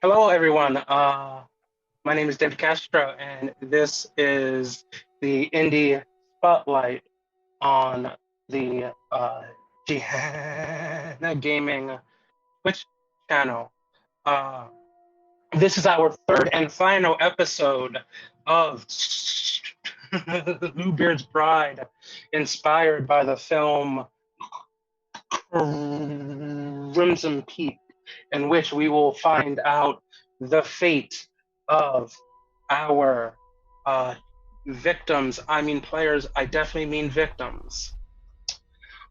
Hello, everyone. My name is David Castro, and this is the Indie Spotlight on the Gehenna Gaming Twitch channel. Uh, this is our third and final episode of Bluebeard's Bride, inspired by the film Crimson Peak, in which we will find out the fate of our victims. I mean players, I definitely mean victims.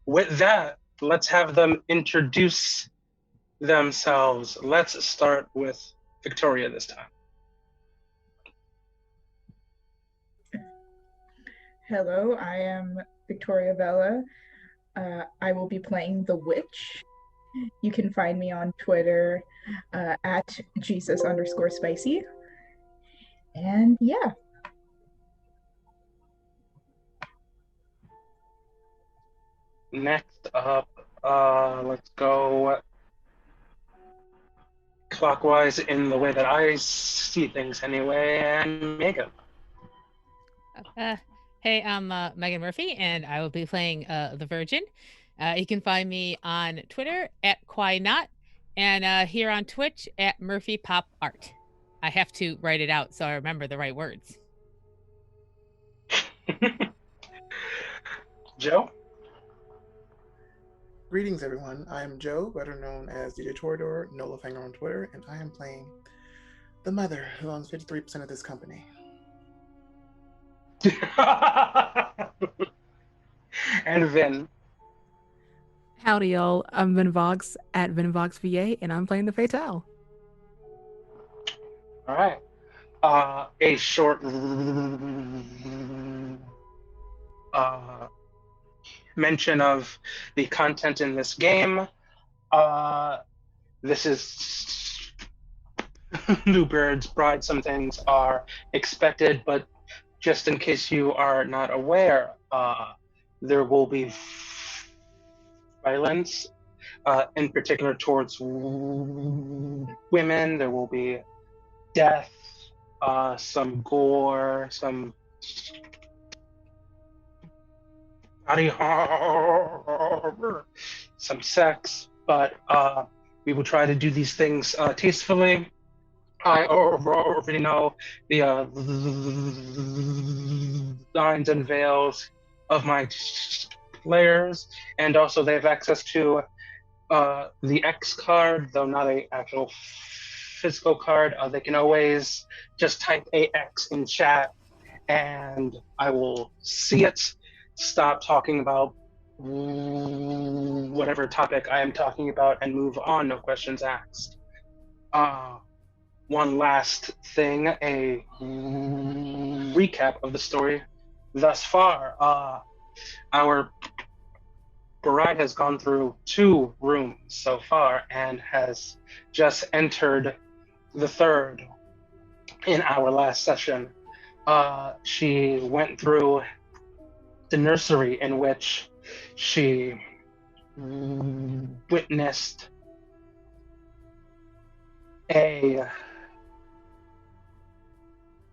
With that, let's have them introduce themselves. Let's start with Victoria this time. Hello, I am Victoria Vela. I will be playing the witch. You can find me on Twitter at Jesus_spicy. And yeah. Next up, let's go clockwise in the way that I see things anyway, and Megan. Hey, I'm Megan Murphy, and I will be playing the Virgin. You can find me on Twitter at QuiNot, and here on Twitch at Murphy Pop Art. I have to write it out so I remember the right words. Joe? Greetings, everyone. I am Joe, better known as DJ Toreador, Nolafanger on Twitter, and I am playing the mother who owns 53% of this company. And Vyn. Howdy, y'all. I'm Vyn Vox at Vyn Vox VA, and I'm playing the Fatale. All right. A short mention of the content in this game. This is Bluebeard's Bride. Some things are expected, but just in case you are not aware, there will be violence, in particular towards women. There will be death, some gore, some body horror, some sex, but we will try to do these things tastefully. I already know the lines and veils of my players, and also they have access to the X card, though not an actual physical card. They can always just type AX in chat, and I will see it. Stop talking about whatever topic I am talking about and move on. No questions asked. One last thing, a recap of the story thus far. Our bride has gone through 2 rooms so far and has just entered the third in our last session. She went through the nursery, in which she witnessed a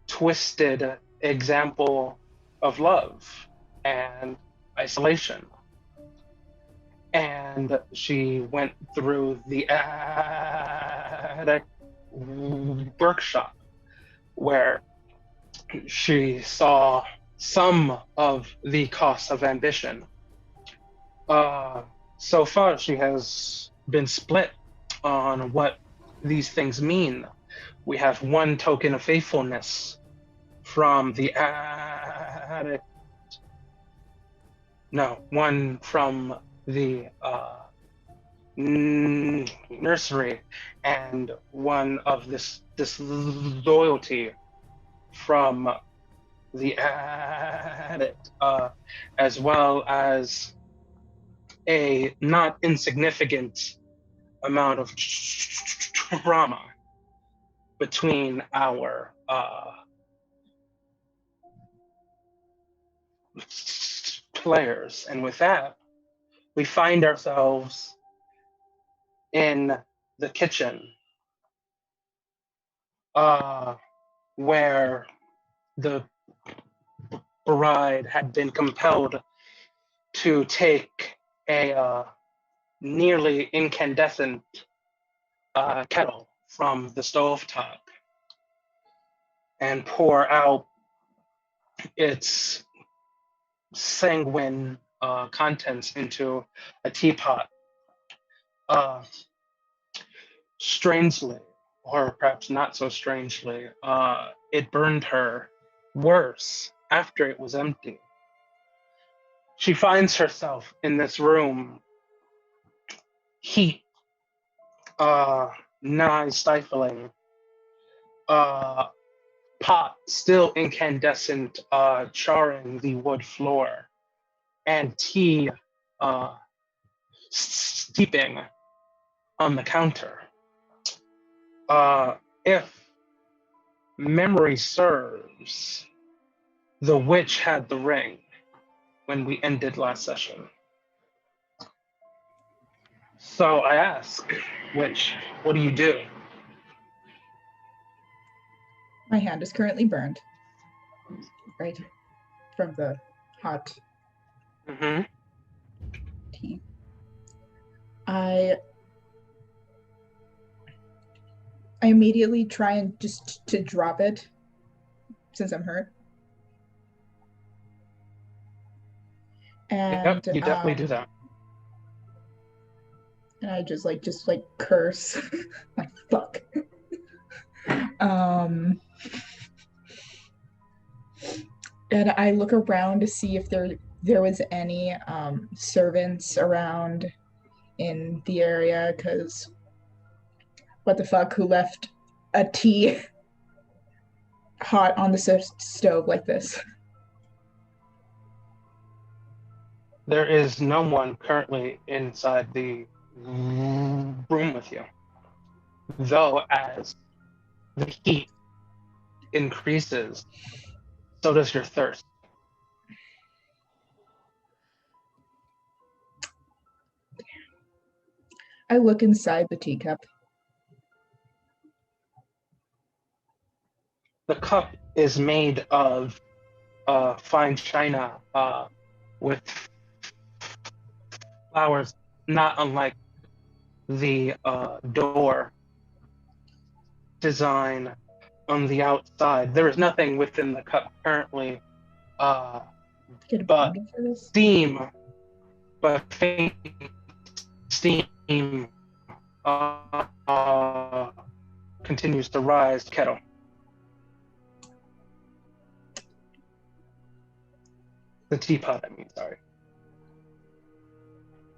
twisted example of love and isolation. And she went through the attic workshop, where she saw some of the costs of ambition. So far, she has been split on what these things mean. We have one token of faithfulness from the attic. No, one from the nursery, and one of this loyalty from the addict, as well as a not insignificant amount of trauma between our players. And with that, we find ourselves in the kitchen where the bride had been compelled to take a nearly incandescent kettle from the stovetop and pour out its sanguine contents into a teapot. Strangely, or perhaps not so strangely, it burned her worse after it was empty. She finds herself in this room, heat, nigh stifling, pot still incandescent, charring the wood floor, and tea steeping on the counter. If memory serves, the witch had the ring when we ended last session. So I ask, witch, what do you do? My hand is currently burned. Right. From the hot tea. I immediately try and just to drop it since I'm hurt. And Yep, you definitely do that. And I just curse. Like fuck. And I look around to see if there was any servants around in the area, because what the fuck, who left a tea hot on the stove like this? There is no one currently inside the room with you, though as the heat increases, so does your thirst. I look inside the teacup. The cup is made of fine china with flowers, not unlike the door design on the outside. There is nothing within the cup currently, but steam, but faint steam continues to rise. Kettle. The teapot, I mean, sorry.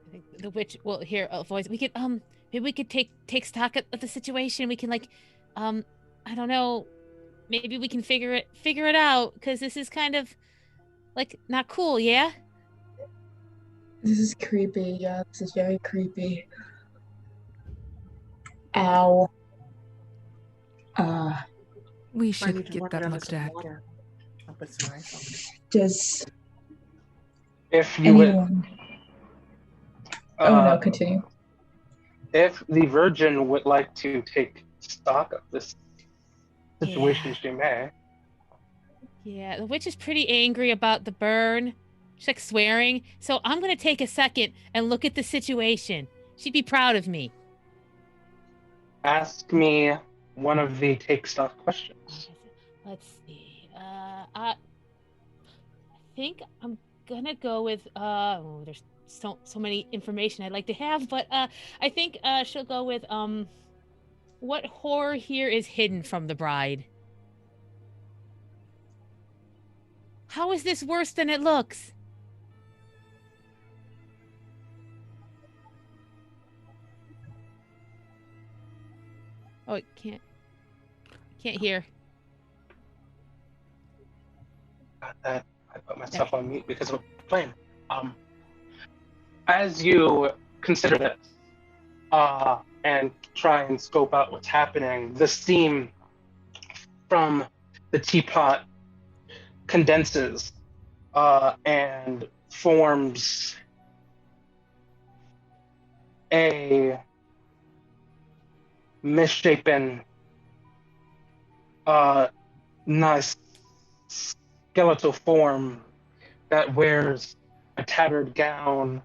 I think the witch will hear a voice. We could maybe we could take stock of the situation. We can I don't know, maybe we can figure it out, because this is kind of not cool, yeah? This is creepy, yeah, this is very creepy. Ow. We should get that looked at. Does if you anyone... no, continue. If the Virgin would like to take stock of this situation, she may. Yeah, the witch is pretty angry about the burn. She's swearing. So I'm going to take a second and look at the situation. She'd be proud of me. Ask me one of the take stock questions. Let's see. I think I'm going to go with, there's so many information I'd like to have, but I think she'll go with, what horror here is hidden from the bride? How is this worse than it looks? Oh, it can't hear. I put myself on mute because of a plane. As you consider this and try and scope out what's happening, the steam from the teapot condenses and forms a misshapen nice skeletal form that wears a tattered gown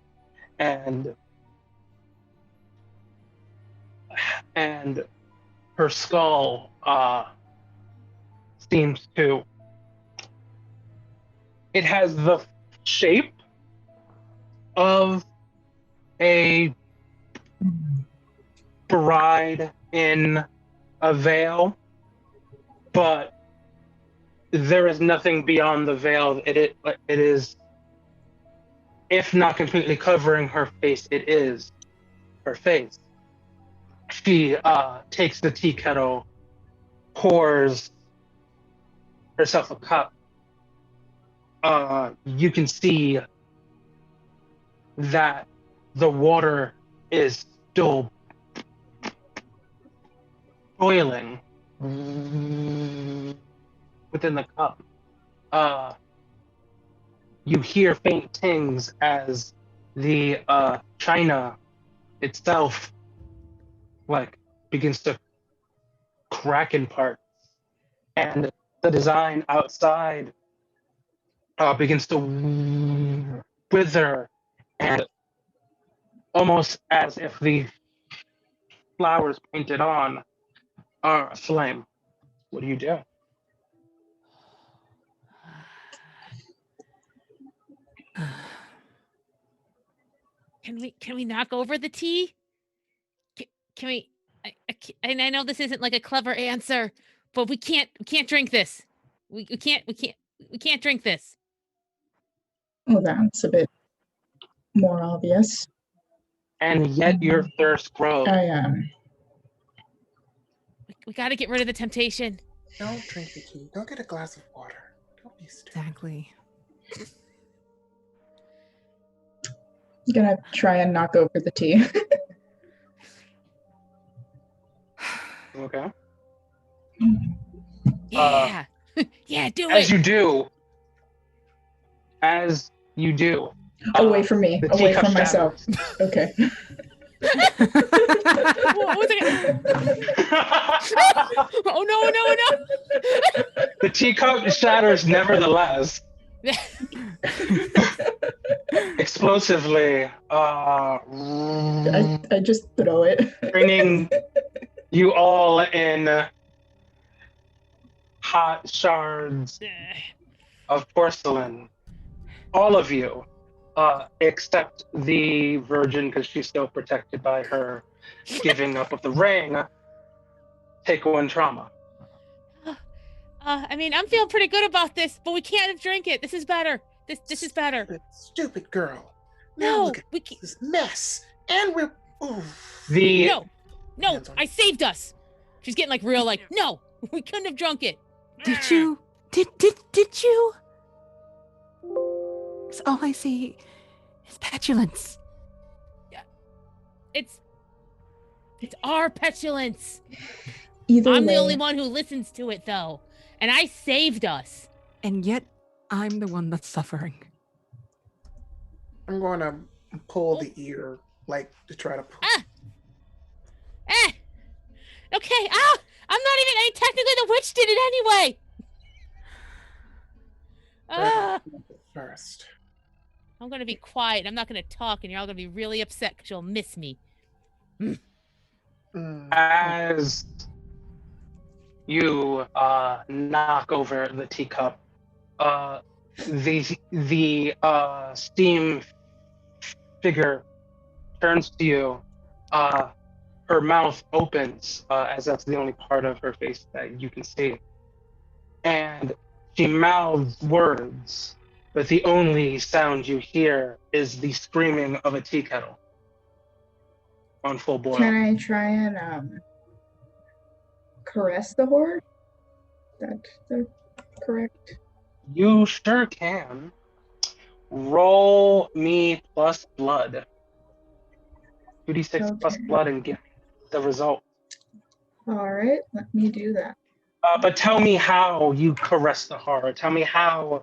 and her skull seems to. It has the shape of a bride in a veil, but there is nothing beyond the veil. It is, if not completely covering her face, it is her face. She takes the tea kettle, pours herself a cup. You can see that the water is still boiling within the cup. You hear faint tings as the china itself begins to crack in parts, and the design outside begins to wither, and almost as if the flowers painted on are aflame. What do you do? Can we knock over the tea? Can we? And I know this isn't like a clever answer, but we can't drink this. We can't drink this. Well, that's a bit more obvious. And yet your thirst grows. We got to get rid of the temptation. Don't drink the tea. Go get a glass of water. Don't be stupid. Exactly. I'm gonna try and knock over the tea. Okay. Yeah. Yeah, do As it. As you do. Away from me. Away from myself. Okay. What was it? Oh no! The teacup shatters nevertheless. Explosively. I just throw it. Bringing you all in hot shards of porcelain. All of you, except the virgin, because she's still protected by her giving up of the ring, take one trauma. I mean, I'm feeling pretty good about this, but we can't drink it. This is better. This is better. Stupid girl. No, now look at this mess. And we're No, I saved us. She's getting real no, we couldn't have drunk it. Did you? Did you? That's all I see is petulance. Yeah. It's our petulance. I'm the only one who listens to it though. And I saved us. And yet I'm the one that's suffering. I'm going to pull the ear, to try to pull. Okay. I'm not even. Technically, the witch did it anyway. First. I'm gonna be quiet. I'm not gonna talk, and you're all gonna be really upset because you'll miss me. As you knock over the teacup, the steam figure turns to you. Her mouth opens, as that's the only part of her face that you can see. And she mouths words, but the only sound you hear is the screaming of a tea kettle on full boil. Can I try and caress the whore? That's correct? You sure can. Roll me plus blood. 2d6 plus blood and give me the result. All right, let me do that. But tell me how you caress the horror. Tell me how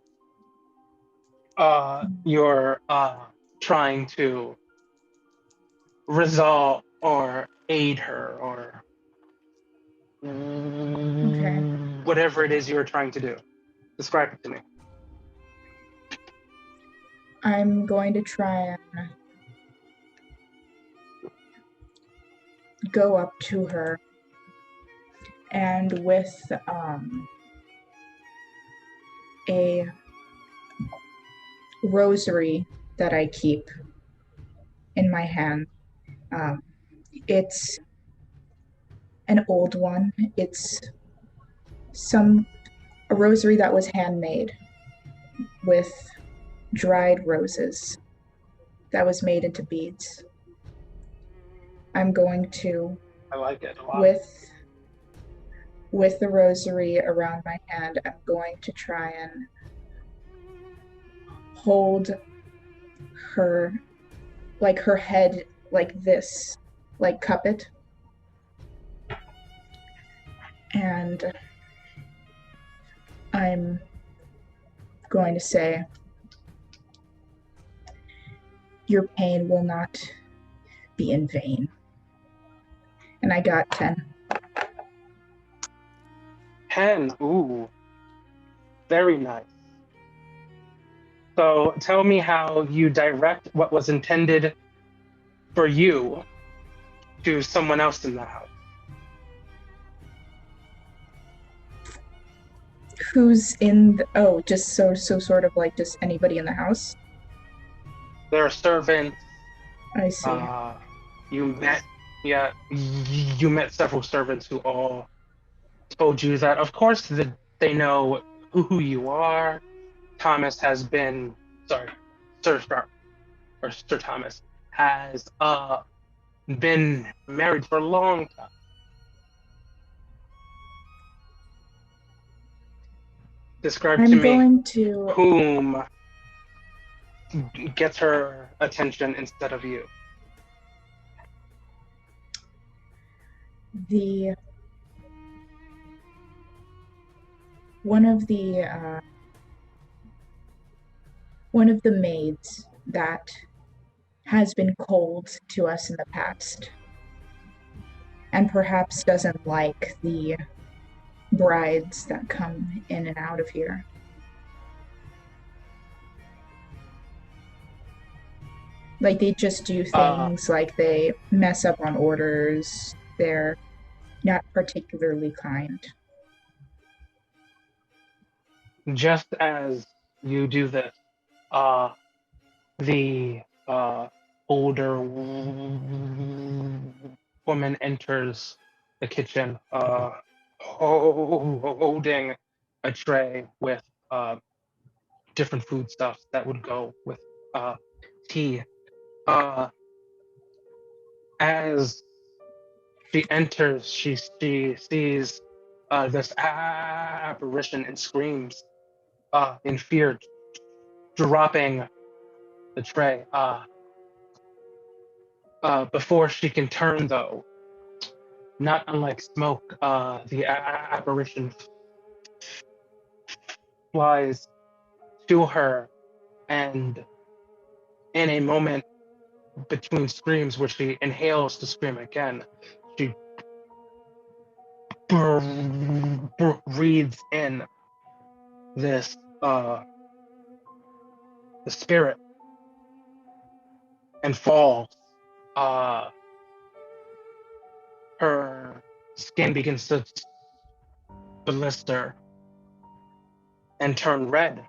you're trying to resolve or aid her or. Okay. whatever it is you are trying to do. Describe it to me. I'm going to try and go up to her, and with a rosary that I keep in my hand. It's an old one. It's a rosary that was handmade with dried roses that was made into beads. I'm going to, I like it a lot. with the rosary around my hand, I'm going to try and hold her, like her head like this, like cup it. And I'm going to say, your pain will not be in vain. And I got 10. 10. Ooh. Very nice. So tell me how you direct what was intended for you to someone else in the house. Who's in the, just so sort of like just anybody in the house? There are servants. I see. You met several servants who all told you that, of course, they know who you are. Thomas has been, Sir Thomas has been married for a long time. Describe to I'm me going to, whom gets her attention instead of you. one of the maids that has been cold to us in the past and perhaps doesn't like the brides that come in and out of here. Like, they just do things, like they mess up on orders. They're not particularly kind. Just as you do this, the older woman enters the kitchen, holding a tray with different foodstuffs that would go with tea. As she enters, she sees this apparition and screams in fear, dropping the tray. Before she can turn, though, not unlike smoke, the apparition flies to her, and in a moment between screams where she inhales to scream again, she breathes in this the spirit and falls. Her skin begins to blister and turn red.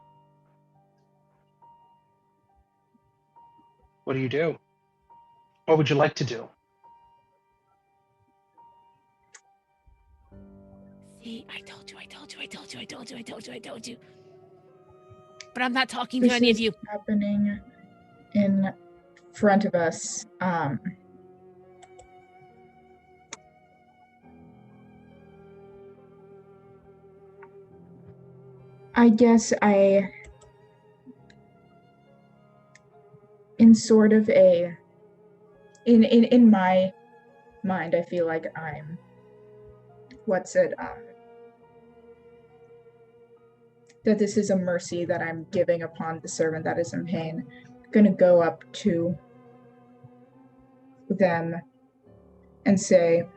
What do you do? What would you like to do? See, I told you. But I'm not talking to any of you. This is happening in front of us. I guess in sort of a, in my mind, I feel like I'm, that this is a mercy that I'm giving upon the servant that is in pain. I'm gonna go up to them and say,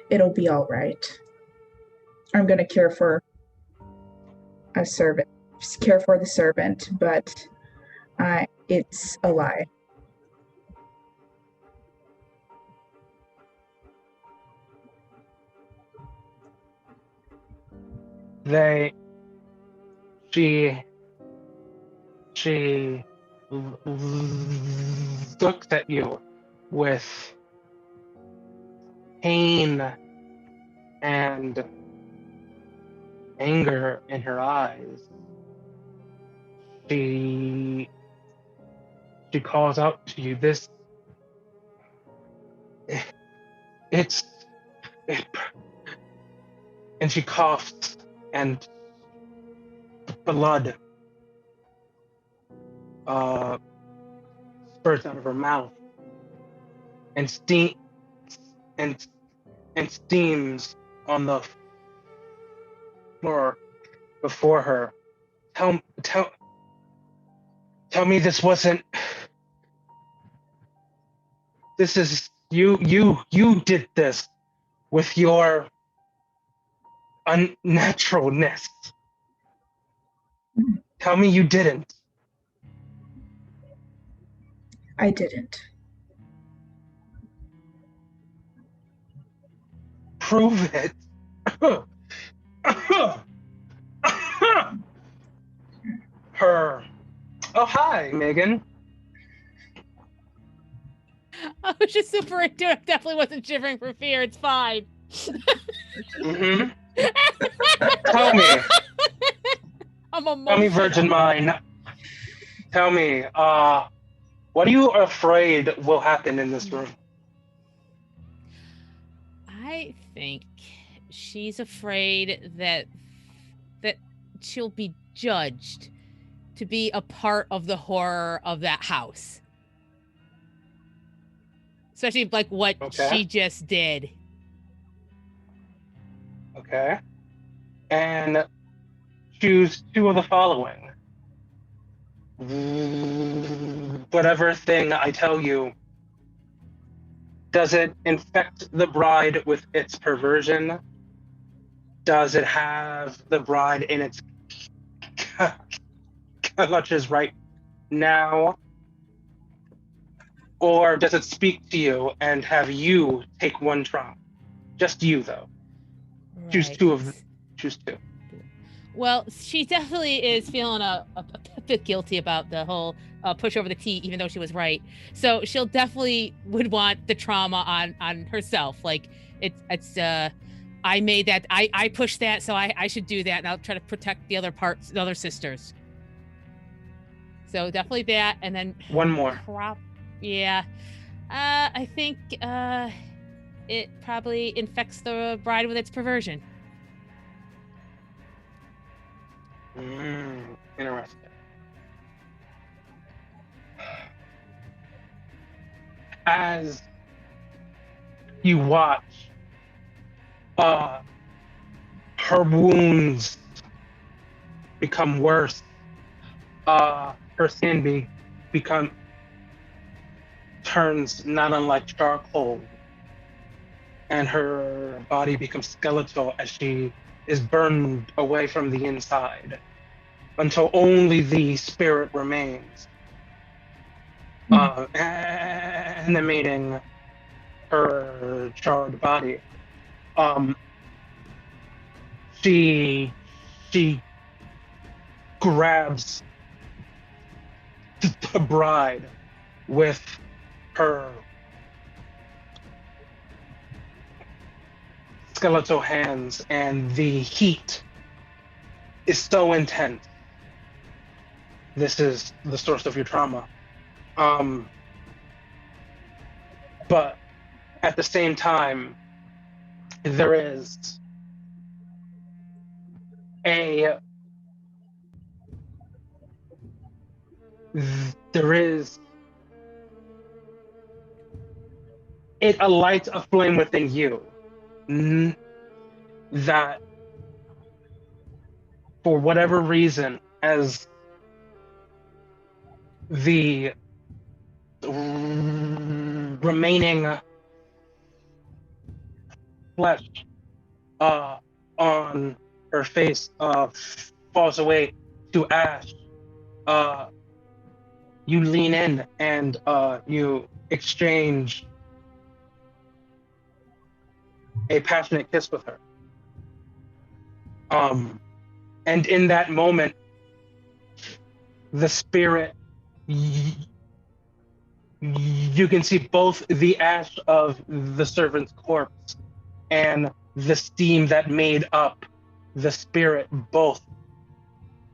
it'll be all right. I'm gonna care for a servant. Just care for the servant, but it's a lie. She looks at you with pain and anger in her eyes. She calls out to you, it's it, and she coughs and blood spurts out of her mouth and and steams on the floor before her. Tell me this wasn't. This is you did this with your unnaturalness. Tell me you didn't. I didn't. Prove it. Her. Oh, hi, Megan. I was just super into it. Definitely wasn't shivering for fear. It's fine. Mm-hmm. Tell me. I'm emotional. Tell me, Virgin Mine. Tell me, what are you afraid will happen in this room? I think she's afraid that she'll be judged to be a part of the horror of that house. Especially like what she just did. Okay. And choose two of the following. Whatever thing I tell you, does it infect the bride with its perversion? Does it have the bride in its clutches right now? Or does it speak to you and have you take one trauma? Just you, though. Right. Choose two. Well, she definitely is feeling a bit guilty about the whole push over the T, even though she was right. So she'll definitely would want the trauma on herself. Like it's I made that, I pushed that, so I should do that, and I'll try to protect the other parts, the other sisters. So definitely that, and then one more. Yeah, I think it probably infects the bride with its perversion. Interesting. As you watch her wounds become worse, her skin turns not unlike charcoal, and her body becomes skeletal as she is burned away from the inside until only the spirit remains, animating her charred body. She grabs the bride with her skeletal hands, and the heat is so intense. This is the source of your trauma. But at the same time, there is it alights a flame within you that, for whatever reason, as the remaining flesh on her face falls away to ash. You lean in and you exchange a passionate kiss with her. And in that moment, the spirit, you can see both the ash of the servant's corpse and the steam that made up the spirit both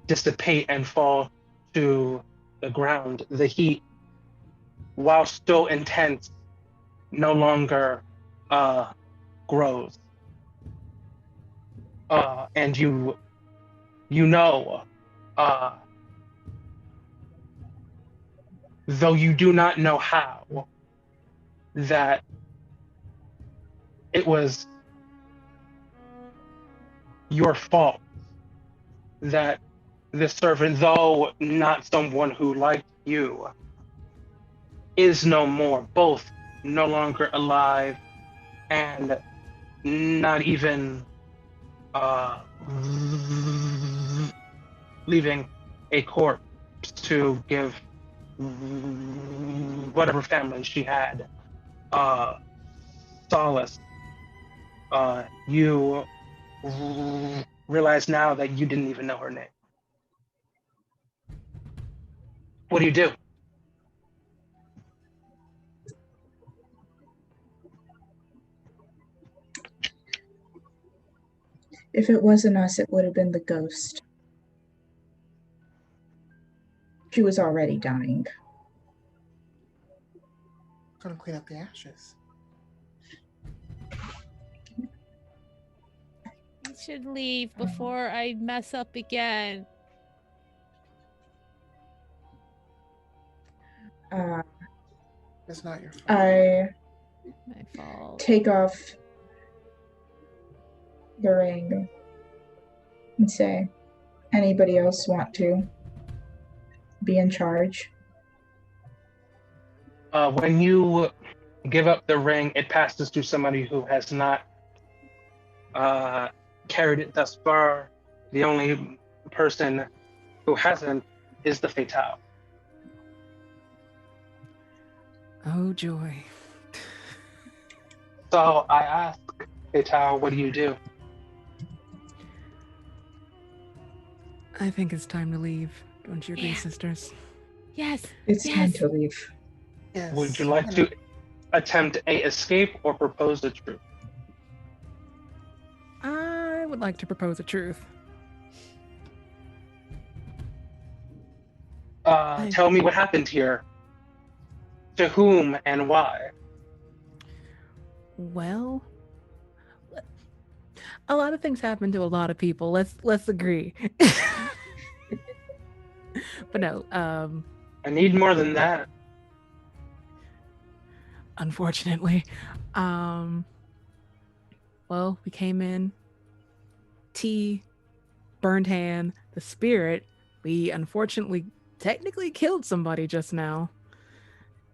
dissipate and fall to the ground. The heat, while still intense, no longer grows. And you know, though you do not know how, that it was your fault that this servant, though not someone who liked you, is no more, both no longer alive and not even leaving a corpse to give whatever family she had solace. You realize now that you didn't even know her name. What do you do? If it wasn't us, it would have been the ghost. She was already dying. Gonna clean up the ashes. You should leave before I mess up again. It's not your fault. I My fault. take off the ring and say, anybody else want to be in charge? When you give up the ring, it passes to somebody who has not carried it thus far. The only person who hasn't is the Fatale. Oh, joy. So I ask Fatale, what do you do? I think it's time to leave. Don't you agree, Yeah. sisters? Yes. It's yes. time to leave. Yes. Would you like to attempt a escape or propose the truth? I would like to propose a truth. Tell me what happened here. To whom and why? Well, a lot of things happen to a lot of people. Let's agree. But no, I need more than that. unfortunately. Well, we came in, tea, burned hand, the spirit. We unfortunately technically killed somebody just now.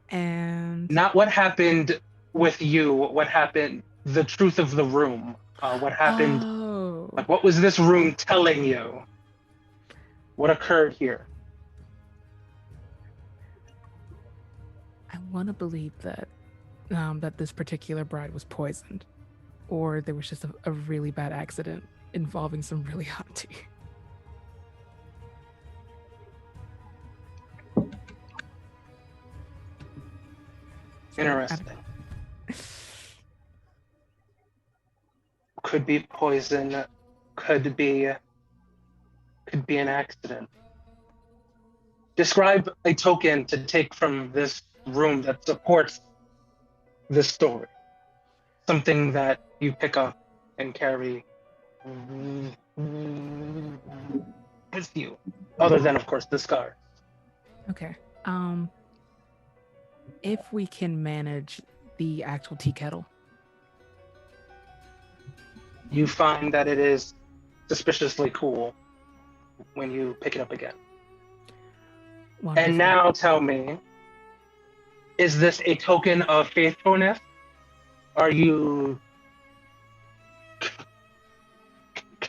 And Not what happened with you, what happened, the truth of the room. What happened, Oh, like what was this room telling you? What occurred here? I want to believe that that this particular bride was poisoned, or there was just a really bad accident involving some really hot tea. Interesting. Could be poison, could be an accident. Describe a token to take from this room that supports this story. Something that you pick up and carry with you, other than, of course, the scar. Okay. If we can manage the actual tea kettle. You find that it is suspiciously cool when you pick it up again. Wonderful. And now tell me, is this a token of faithfulness? Are you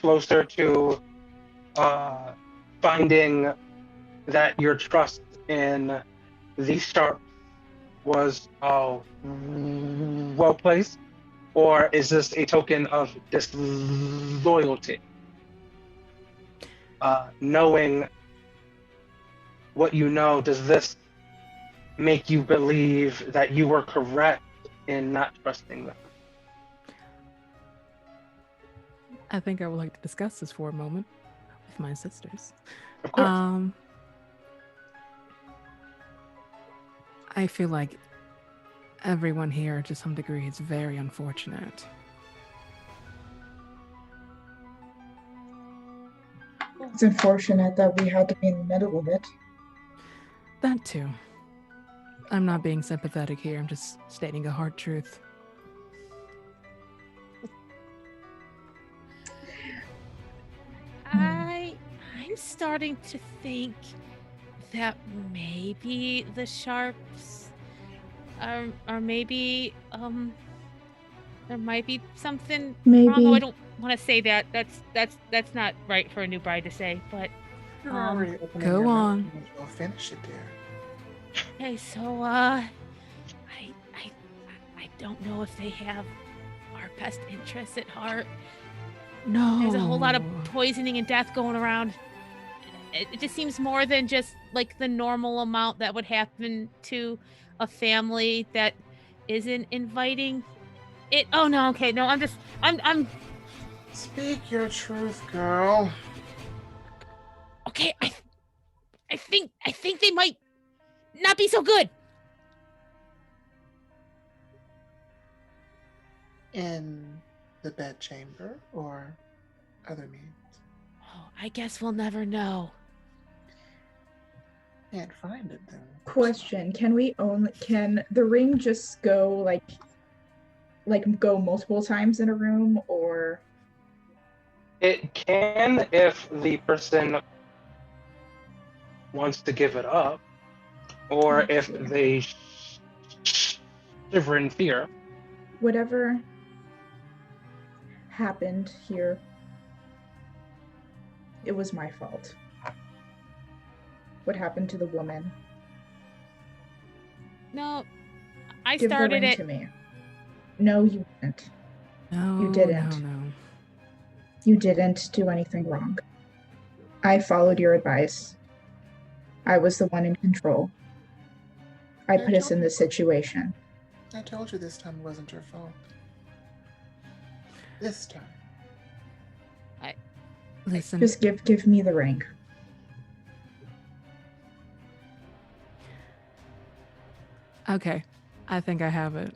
closer to finding that your trust in the sharp was well placed, or is this a token of disloyalty? Knowing what you know, does this make you believe that you were correct in not trusting them? I think I would like to discuss this for a moment with my sisters. Of course. I feel like everyone here, to some degree, is very unfortunate. It's unfortunate that we had to be in the middle of it. That too. I'm not being sympathetic here. I'm just stating a hard truth. I'm starting to think that maybe the sharps are maybe there might be something wrong. Oh, I don't want to say that. That's not right for a new bride to say, but You're already opening go your on. mouth. I'll finish it there. okay, so I don't know if they have our best interests at heart. No. There's a whole lot of poisoning and death going around. It just seems more than just like the normal amount that would happen to a family that isn't inviting it. Oh no, okay, no, I'm Speak your truth, girl. okay. I think they might not be so good. In the bedchamber or other means? Oh, I guess we'll never know. Can't find it then. Question: can the ring just go like go multiple times in a room, or It can if the person wants to give it up, or if they shiver in fear. whatever happened here? It was my fault. What happened to the woman? No, I Give the started ring it. to me. No, you didn't. No, You didn't. No. You didn't do anything wrong. I followed your advice. I was the one in control. I put us in this situation. I told you this time it wasn't your fault. This time. Listen. Just give me the ring. Okay, I think I have it.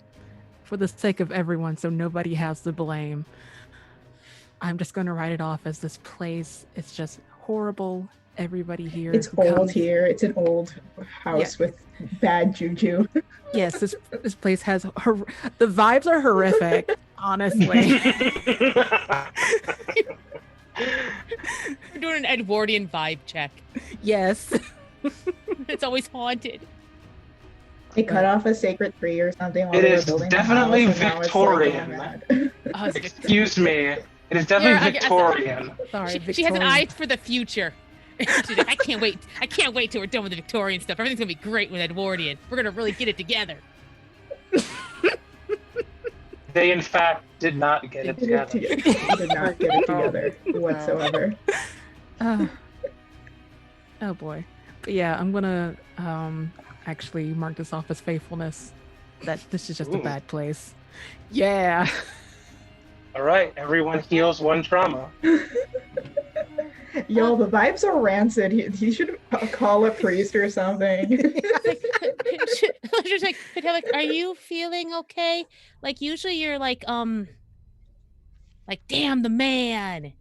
For the sake of everyone, so nobody has the blame, I'm just going to write it off as this place. It's just horrible. Everybody here. It's old here. It's an old house with bad juju. Yes, this place has the vibes are horrific. Honestly. We're doing an Edwardian vibe check. Yes. It's always haunted. They cut off a sacred tree or something while It they were is building definitely the house, and now it's, Victorian. like, going Oh, it's Excuse me. It is definitely Victorian. Sorry, she has an eye for the future. She's like, I can't wait till we're done with the Victorian stuff. Everything's gonna be great with Edwardian. We're gonna really get it together. They, in fact, did not get it together. They did not get it together whatsoever. Oh boy. But yeah, I'm gonna actually mark this off as faithfulness. That this is just a Ooh. bad place. Yeah. All right, everyone heals one trauma. Y'all, the vibes are rancid. He should call a priest or something. Just like, are you feeling okay? Like usually you're like damn the man,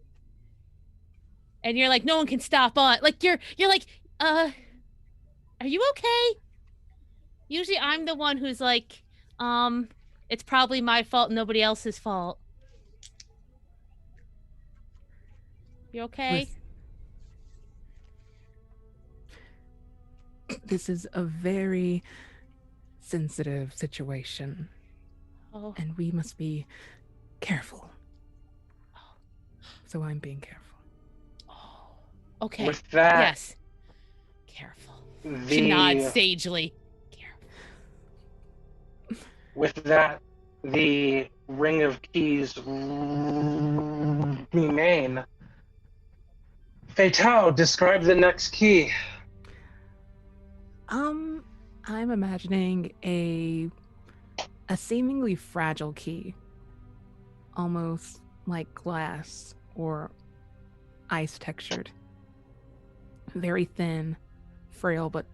and you're like no one can stop us. Like you're like are you okay? Usually I'm the one who's like it's probably my fault, nobody else's fault. You okay? This is a very sensitive situation. Oh. And we must be careful. So I'm being careful. Oh, okay. With that, Yes. Careful. She nods the sagely. Careful. with that, the ring of keys remain. Fatale, describe the next key. I'm imagining a seemingly fragile key, almost like glass or ice textured. Very thin, frail, but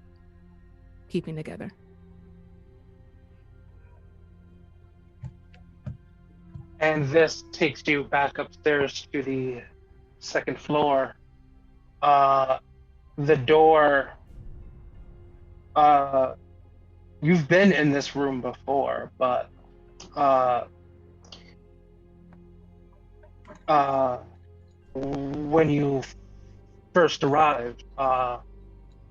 keeping together. And this takes you back upstairs to the second floor. The door, you've been in this room before, but when you first arrived,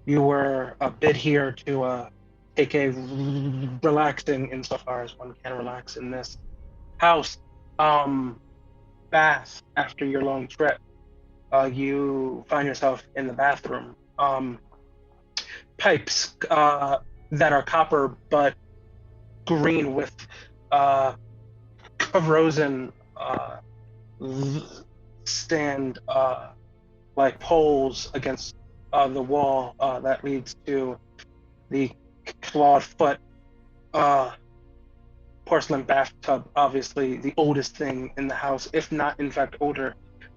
you were a bit here to take a relaxing, insofar as one can relax in this house, bath after your long trip. You find yourself in the bathroom. Pipes that are copper but green with corrosion stand like poles against the wall that leads to the clawed foot porcelain bathtub, obviously the oldest thing in the house, if not in fact older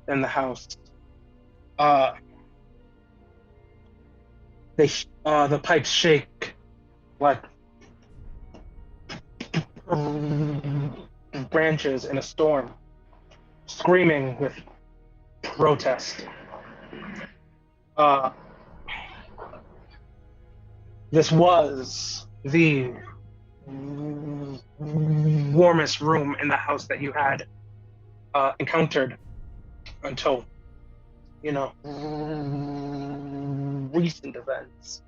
than the house. The pipes shake like branches in a storm, screaming with protest. This was the warmest room in the house that you had encountered until, recent events.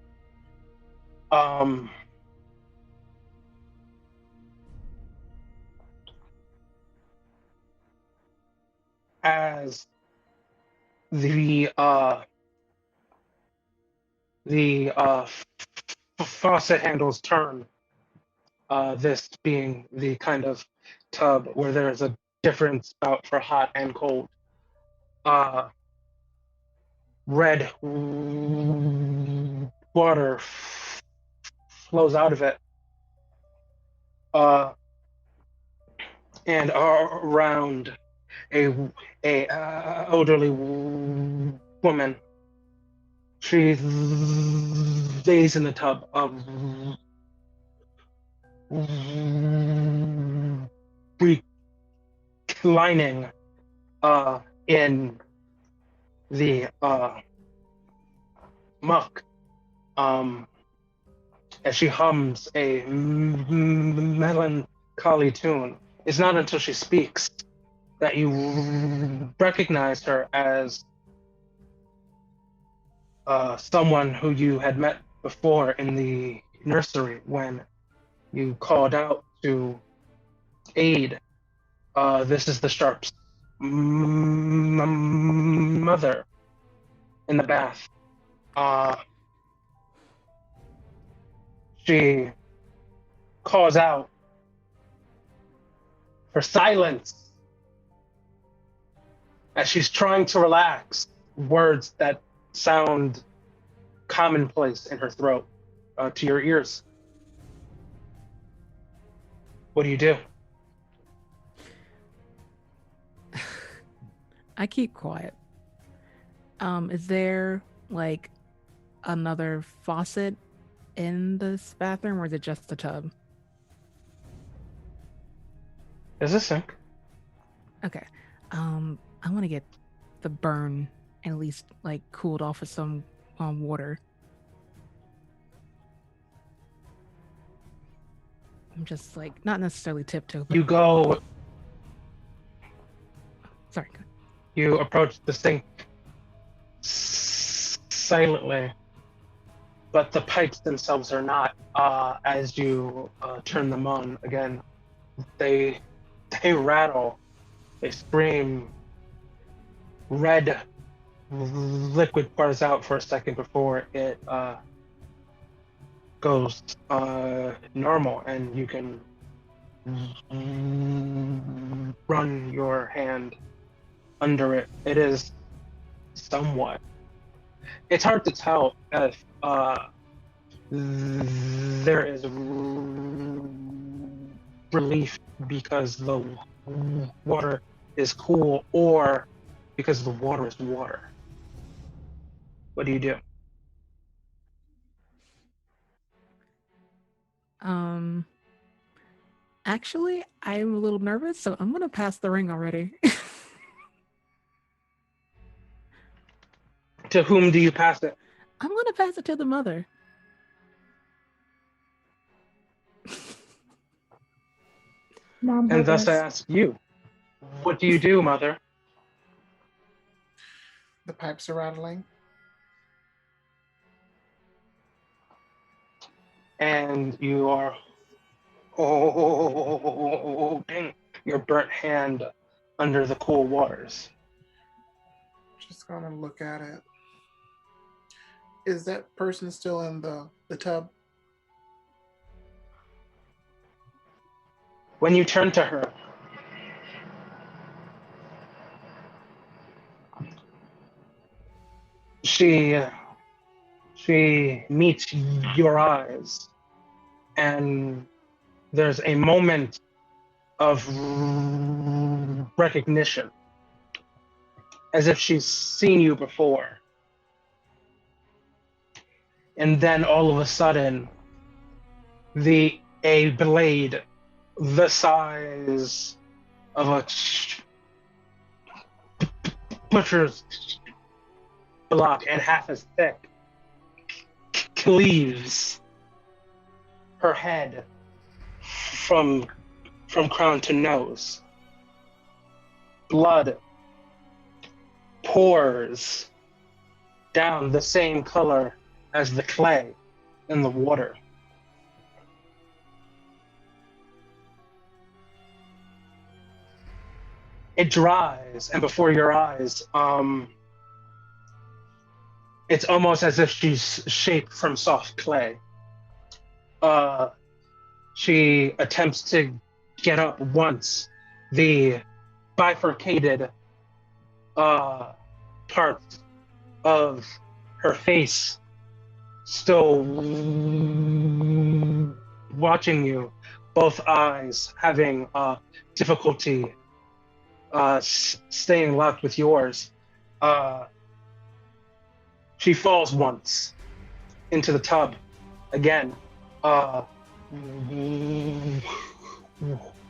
As the faucet handles turn, this being the kind of tub where there's a different spout for hot and cold. Red water flows out of it, and around a elderly woman. She lays in the tub, reclining in the muck, as she hums a melancholy tune. It's not until she speaks that you recognize her as someone who you had met before in the nursery when you called out to aid. This is the Sharp's mother in the bath. She calls out for silence as she's trying to relax, words that sound commonplace in her throat to your ears. What do you do? I keep quiet. Is there like another faucet in this bathroom, or is it just the tub? There's a sink. Okay. I want to get the burn at least like cooled off with some water. I'm just like not necessarily tiptoe. But... You go. Sorry. You approach the sink silently, but the pipes themselves are not. As you turn them on again, they rattle, they scream, red liquid pours out for a second before it goes normal, and you can run your hand under it. It is somewhat. It's hard to tell if there is relief because the water is cool or because the water is water. What do you do? Actually, I'm a little nervous, so I'm gonna pass the ring already. To whom do you pass it? I'm gonna pass it to the mother. Mom, And help thus I us. ask you, what do you do, mother? The pipes are rattling. And you are holding your burnt hand under the cool waters. Just gonna look at it. Is that person still in the tub? When you turn to her, she meets your eyes, and there's a moment of recognition, as if she's seen you before. And then all of a sudden, a blade the size of a butcher's block and half as thick cleaves her head from crown to nose. Blood pours down the same color as the clay in the water. It dries, and before your eyes, it's almost as if she's shaped from soft clay. She attempts to get up once. The bifurcated parts of her face still watching you, both eyes having difficulty staying locked with yours. She falls once into the tub again.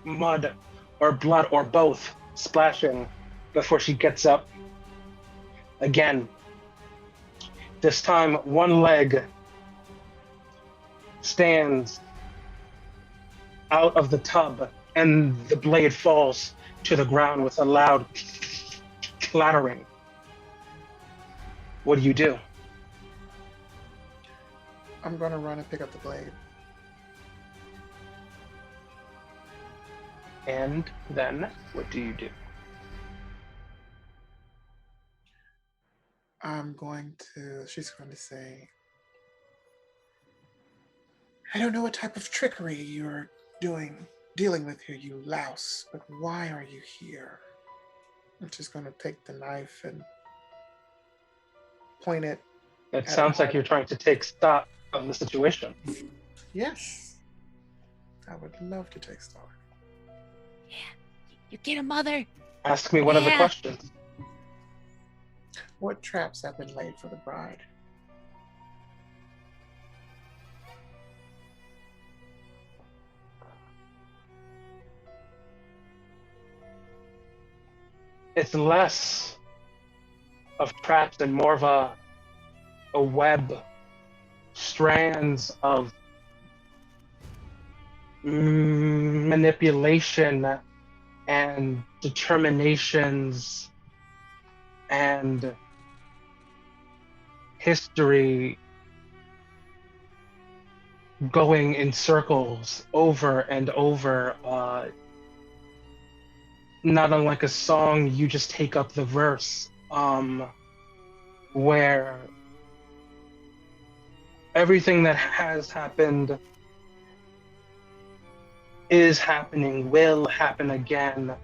Mud or blood or both splashing before she gets up again. This time, one leg stands out of the tub and the blade falls to the ground with a loud clattering. What do you do? I'm gonna run and pick up the blade. And then, what do you do? She's going to say, I don't know what type of trickery you're dealing with here, you louse, but why are you here? I'm just going to take the knife and point it. It sounds like you're trying to take stock of the situation. Yes. I would love to take stock. Yeah. You get a mother. Ask me one of the questions. What traps have been laid for the bride? It's less of traps and more of a web, strands of manipulation and determinations and history going in circles over and over. Not unlike a song, you just take up the verse where everything that has happened is happening, will happen again.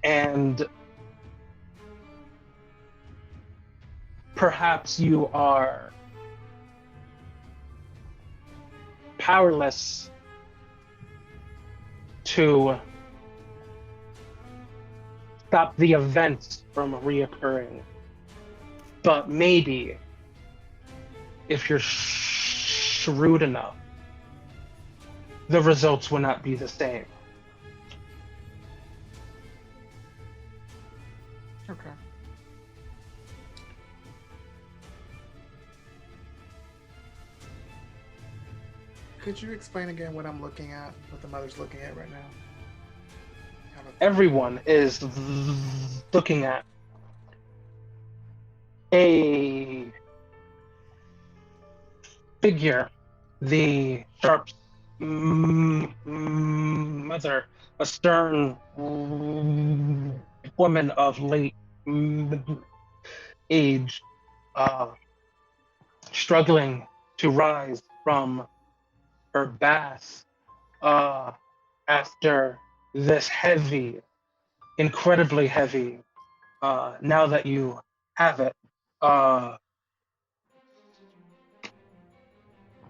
And perhaps you are powerless to stop the events from reoccurring. But maybe, if you're shrewd enough, the results will not be the same. Okay. Could you explain again what I'm looking at, what the mother's looking at right now? Everyone is looking at a figure, the sharp mother, a stern woman of late age, struggling to rise from her bath after this heavy, incredibly heavy, now that you have it,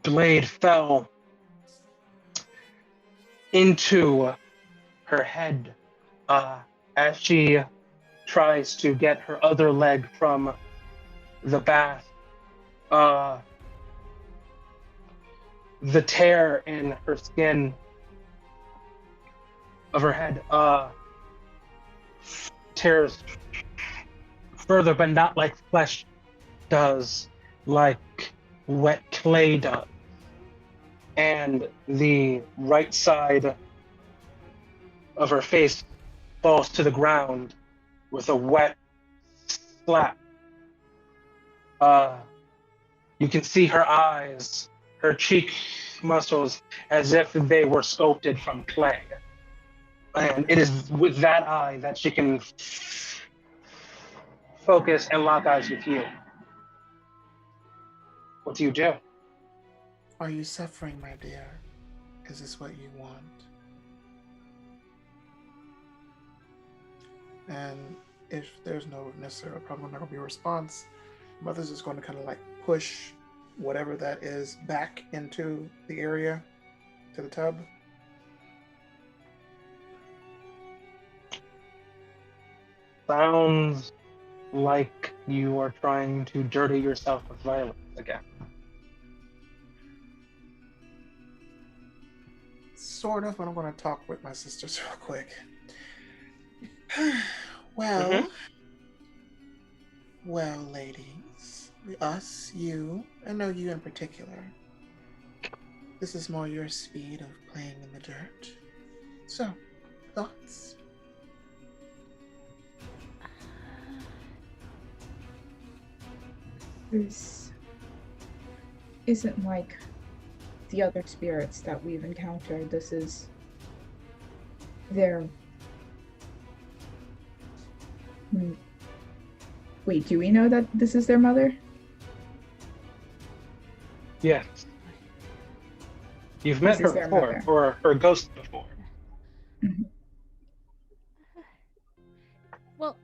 blade fell into her head as she tries to get her other leg from the bath. The tear in her skin of her head tears further, but not like flesh does, like wet clay does. And the right side of her face falls to the ground with a wet slap. You can see her eyes, her cheek muscles, as if they were sculpted from clay. And it is with that eye that she can focus and lock eyes with you. What do you do? Are you suffering, my dear? Is this what you want? And if there's no necessarily probably not going to be a response, mother's just going to kind of like push whatever that is back into the area, to the tub. Sounds like you are trying to dirty yourself with violence again. Sort of, but I'm going to talk with my sisters real quick. Well, ladies, us, you, I know you in particular. This is more your speed of playing in the dirt. So, thoughts? This isn't like the other spirits that we've encountered. This is their... Wait, do we know that this is their mother? Yes. You've met her before, or her ghost before. Mm-hmm. Well,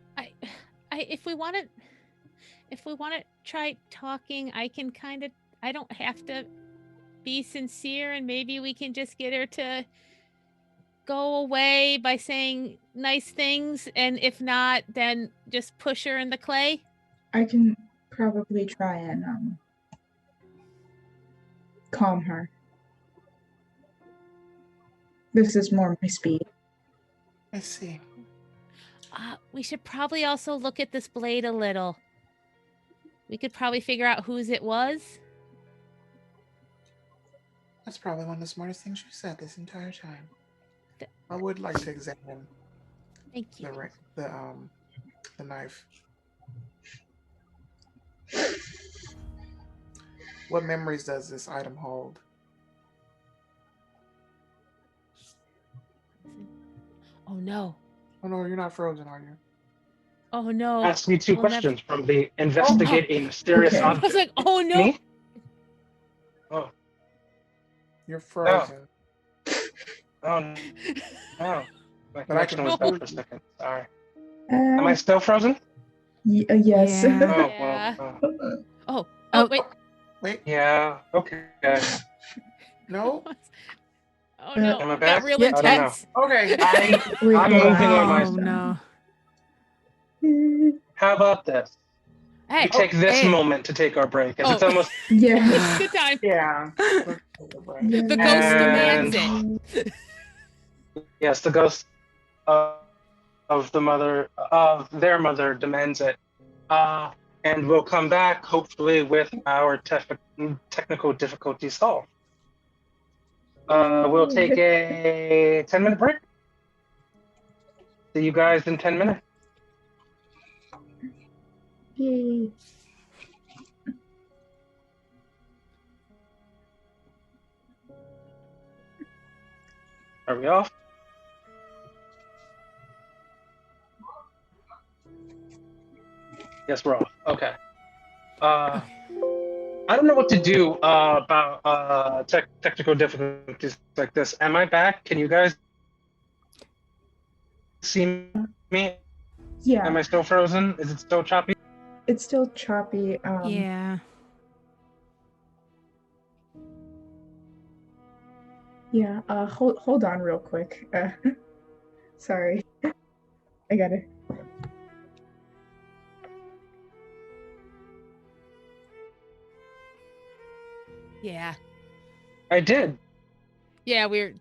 if we want to try talking, I can I don't have to be sincere, and maybe we can just get her to go away by saying nice things, and if not, then just push her in the clay. I can probably try and calm her. This is more my speed. I see. We should probably also look at this blade a little. We could probably figure out whose it was. That's probably one of the smartest things you said this entire time. I would like to examine Thank you. the knife. What memories does this item hold? Oh no. Oh no, you're not frozen, are you? Oh no. Ask me two We'll never- questions from the investigate a mysterious Okay. I object. was like, oh no. Me? Oh, You're frozen. oh no. My But I connection can was bad move for a you. second. Sorry. Am I still frozen? Yes. Yeah. Oh, Yeah. well. Oh, Oh. wait. Wait, Yeah, okay. no? Oh no. Am I It back? got real Yeah. I don't know. intense. Okay. Wait, I'm hold moving on on. my Oh no. How about this? Hey. We take this hey. moment to take our break, as Oh. it's almost Yeah. Good time. Yeah. The ghost demands it. yes, the ghost of the mother of their mother demands it. And we'll come back hopefully with our technical difficulties solved. We'll take a 10-minute break. See you guys in 10 minutes. Yay. Are we off? Yes, we're off. Okay. I don't know what to do about technical difficulties like this. Am I back? Can you guys see me? Yeah. Am I still frozen? Is it still choppy? It's still choppy. Yeah. Yeah. Hold on real quick. Sorry. I gotta. Yeah. I did. Yeah, we're.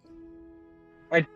I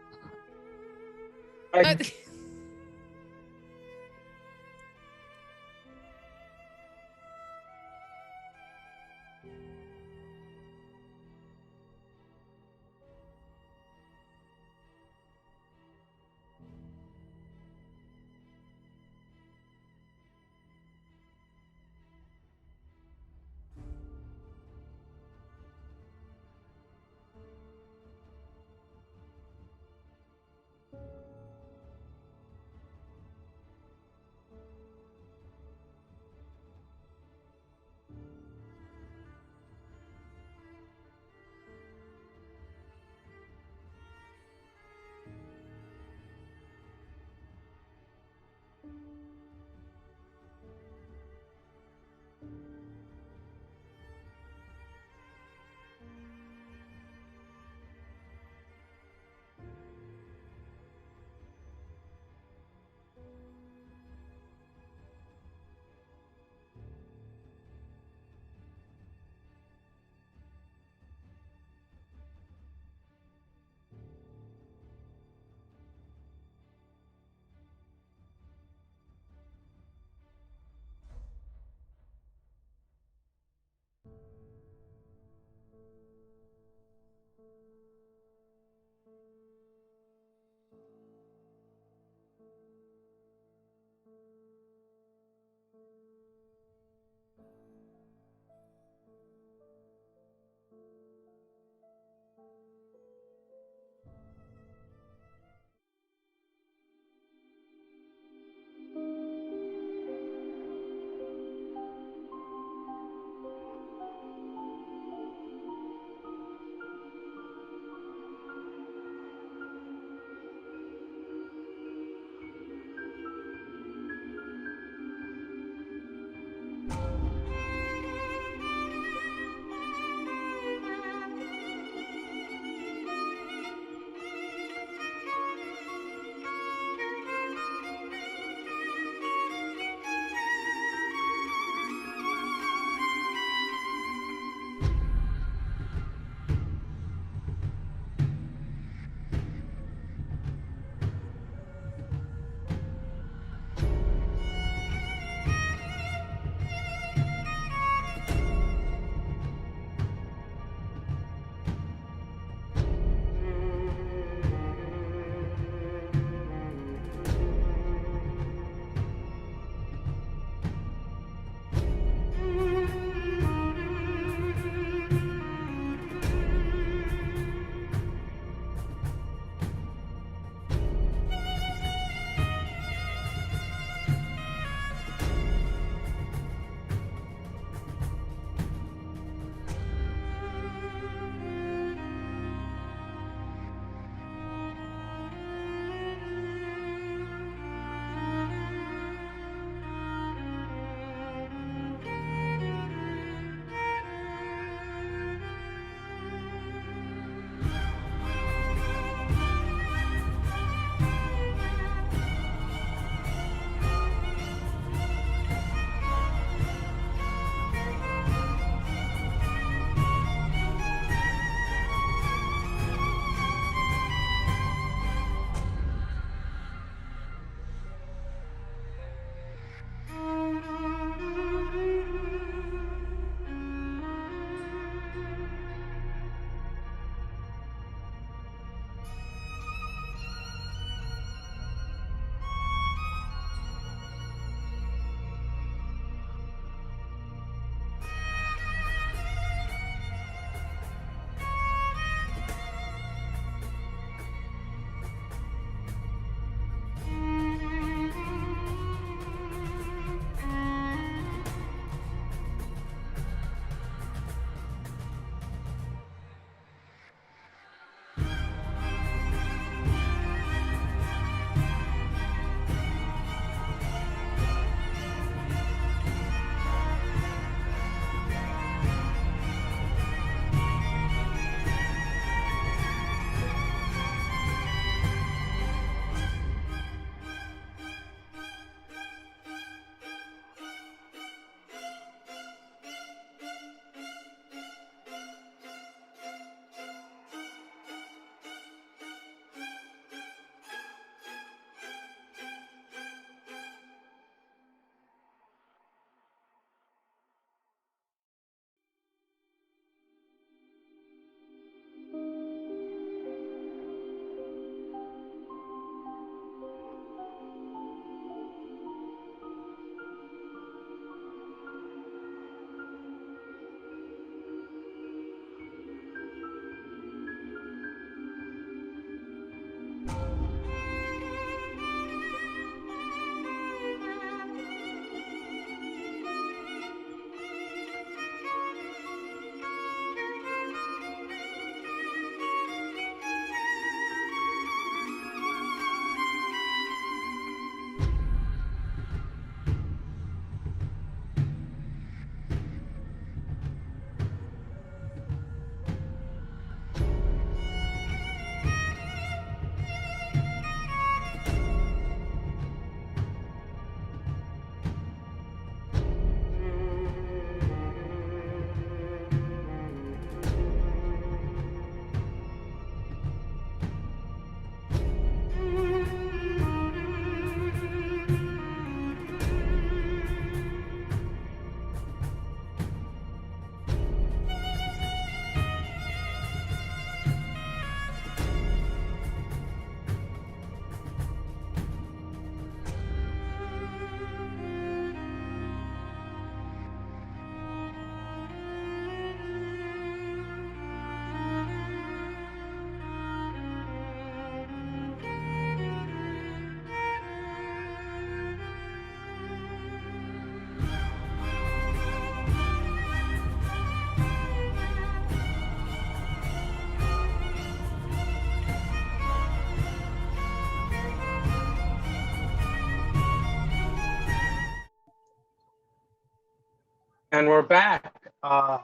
And we're back. I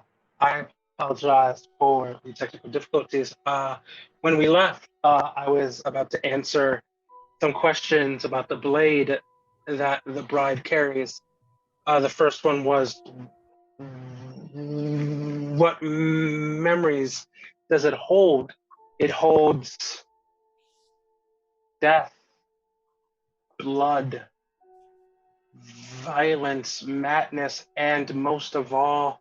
apologize for the technical difficulties. When we left, I was about to answer some questions about the blade that the bride carries. The first one was, what memories does it hold? It holds death, blood, violence, madness, and most of all,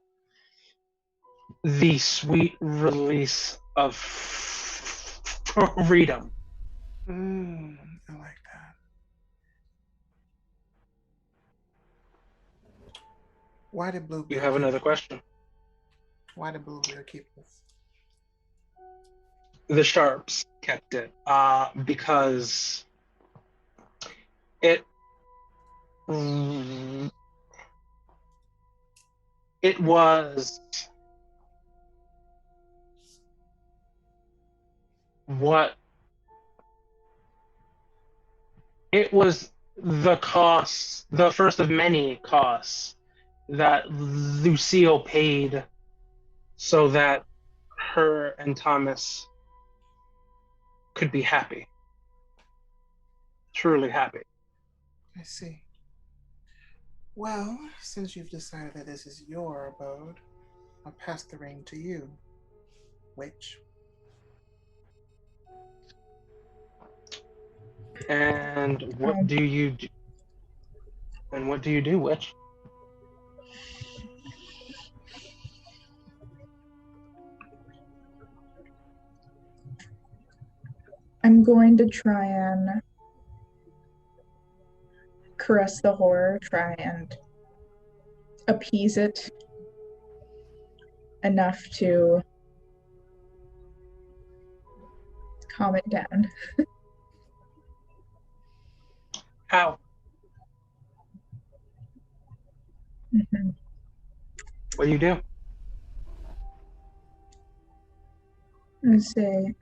the sweet release of freedom. I like that. Why did Bluebeard You have keep another it? question? Why did Bluebeard keep this? The Sharps kept it because it it was what it was the costs, the first of many costs that Lucille paid so that her and Thomas could be happy, truly happy. I see. Well, since you've decided that this is your abode, I'll pass the ring to you, witch. And what do you do? And what do you do, witch? I'm going to try and caress the horror, try and appease it enough to calm it down. How? Mhm. What do you do? Let's see.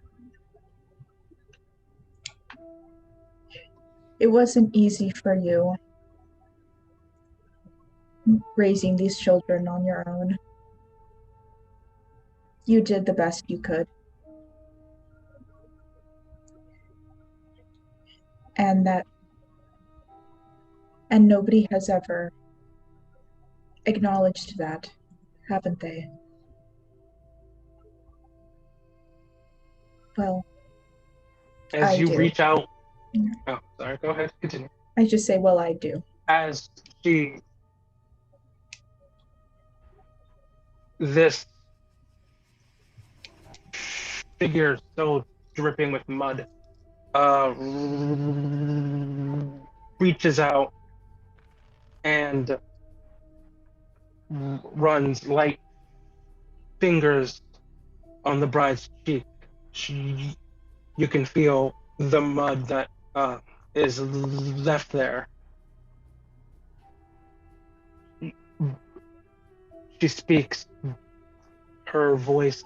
It wasn't easy for you raising these children on your own. You did the best you could. And nobody has ever acknowledged that, haven't they? Well, As I you do. reach out. Yeah. Oh, sorry. Go ahead. Continue. I just say, well, I do. As she, this figure so dripping with mud, reaches out and runs light fingers on the bride's cheek. You can feel the mud that is left there. She speaks, her voice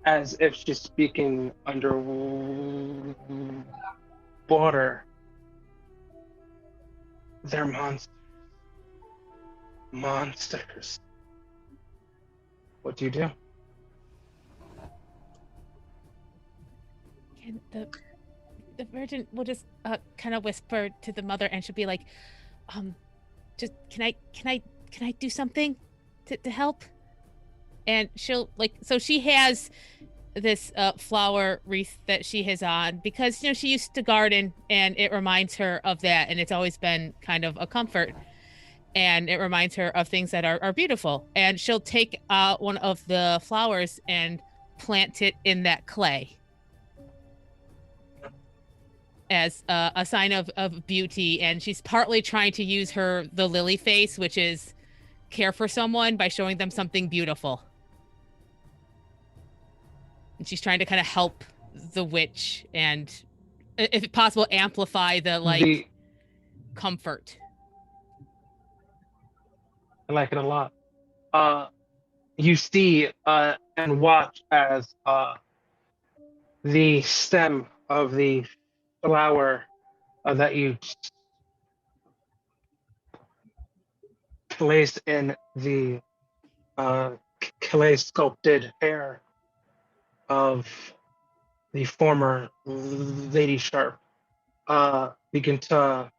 as if she's speaking underwater. They're monsters. Monsters. What do you do? And the Virgin will just kind of whisper to the mother, and she'll be like, just can I do something to help? And she'll so she has this flower wreath that she has on because she used to garden, and it reminds her of that, and it's always been kind of a comfort, and it reminds her of things that are beautiful. And she'll take one of the flowers and plant it in that clay as a sign of beauty. And she's partly trying to use the lily face, which is care for someone by showing them something beautiful. And she's trying to kind of help the witch and, if possible, amplify the comfort. I like it a lot. You see and watch as the stem of the flower that you placed in the clay sculpted hair of the former Lady Sharp begin to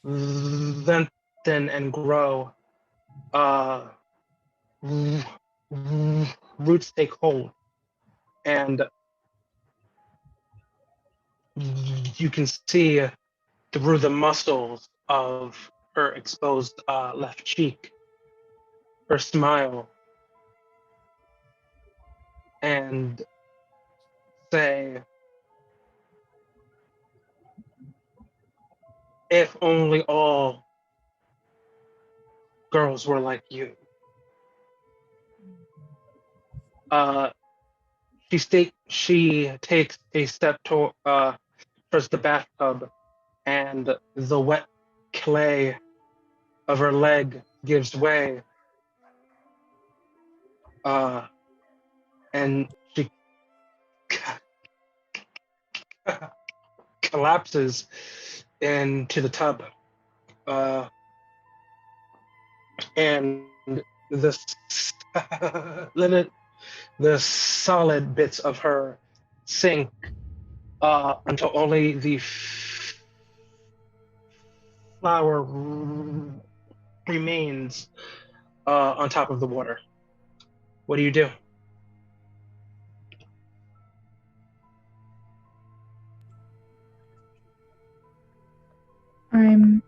lengthen and grow. Roots take hold, and you can see through the muscles of her exposed left cheek, her smile, and say, if only all girls were like you. She takes a step towards the bathtub, and the wet clay of her leg gives way, and she collapses into the tub. And the the solid bits of her sink until only the flower remains on top of the water. What do you do? I'm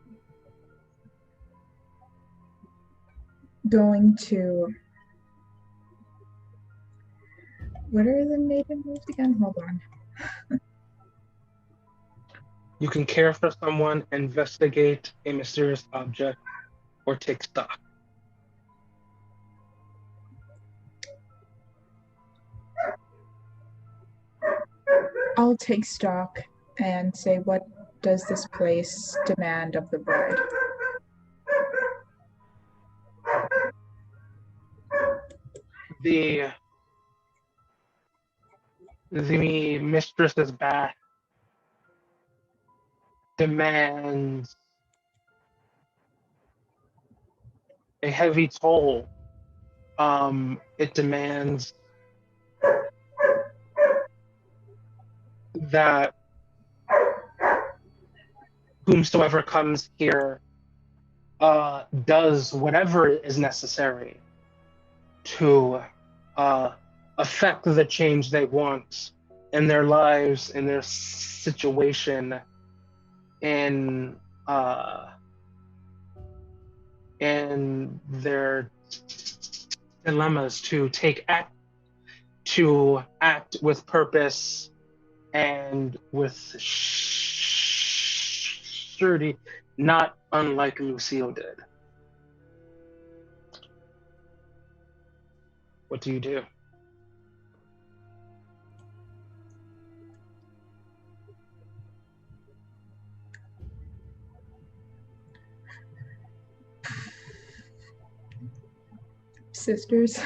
going to. What are the maiden moves again? Hold on. You can care for someone, investigate a mysterious object, or take stock. I'll take stock and say, what does this place demand of the bride? The mistress's bath demands a heavy toll. It demands that whomsoever comes here does whatever is necessary to affect the change they want in their lives, in their situation, in their dilemmas, to act with purpose and with surety, not unlike Lucille did. What do you do? Sisters.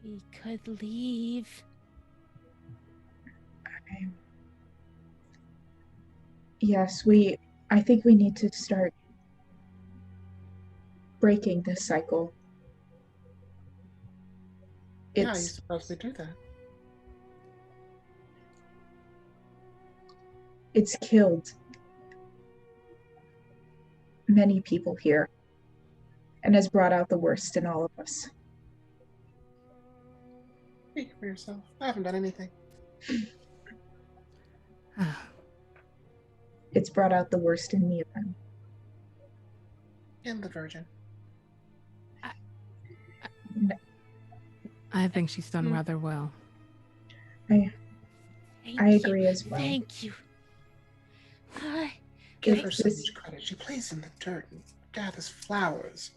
We could leave. Okay. Yes, I think we need to start breaking this cycle. How are you supposed to do that? It's killed many people here and has brought out the worst in all of us. Speak for yourself. I haven't done anything. It's brought out the worst in me of them. And the Virgin. I think she's done rather well. I agree as well. Thank you. Give her so much credit. She plays in the dirt and gathers flowers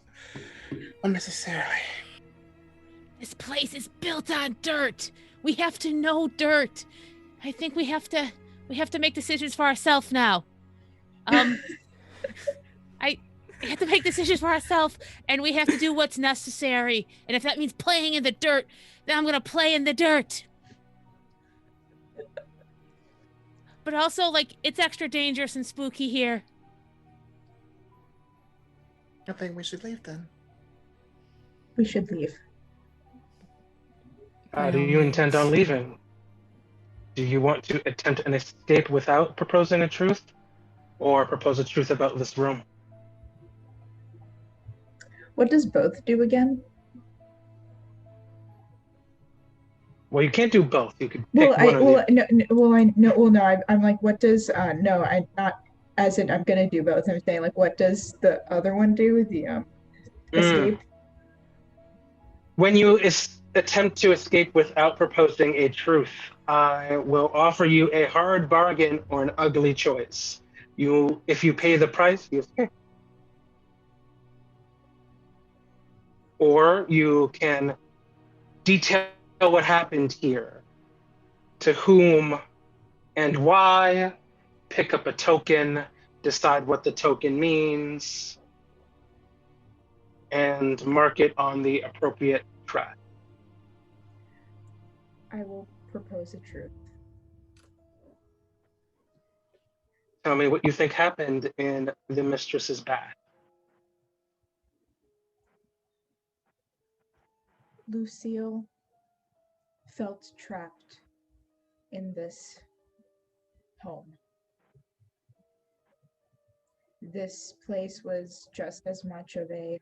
unnecessarily. This place is built on dirt. We have to know dirt. I think we have to make decisions for ourselves now. We have to make decisions for ourselves, and we have to do what's necessary. And if that means playing in the dirt, then I'm gonna play in the dirt. But also, like, it's extra dangerous and spooky here. I think we should leave then. We should leave. By Do all you intend means. on leaving? Do you want to attempt an escape without proposing a truth? Or propose a truth about this room? What does both do again? Well, you can't do both. You could Well, pick one or the other. I'm like, what does no, I'm not as in I'm gonna do both. I'm saying like, what does the other one do? The escape. When you attempt to escape without proposing a truth, I will offer you a hard bargain or an ugly choice. If you pay the price, you escape. Or you can detail what happened here, to whom and why, pick up a token, decide what the token means, and mark it on the appropriate track. I will propose a truth. Tell me what you think happened in the mistress's bath. Lucille felt trapped in this home. This place was just as much of a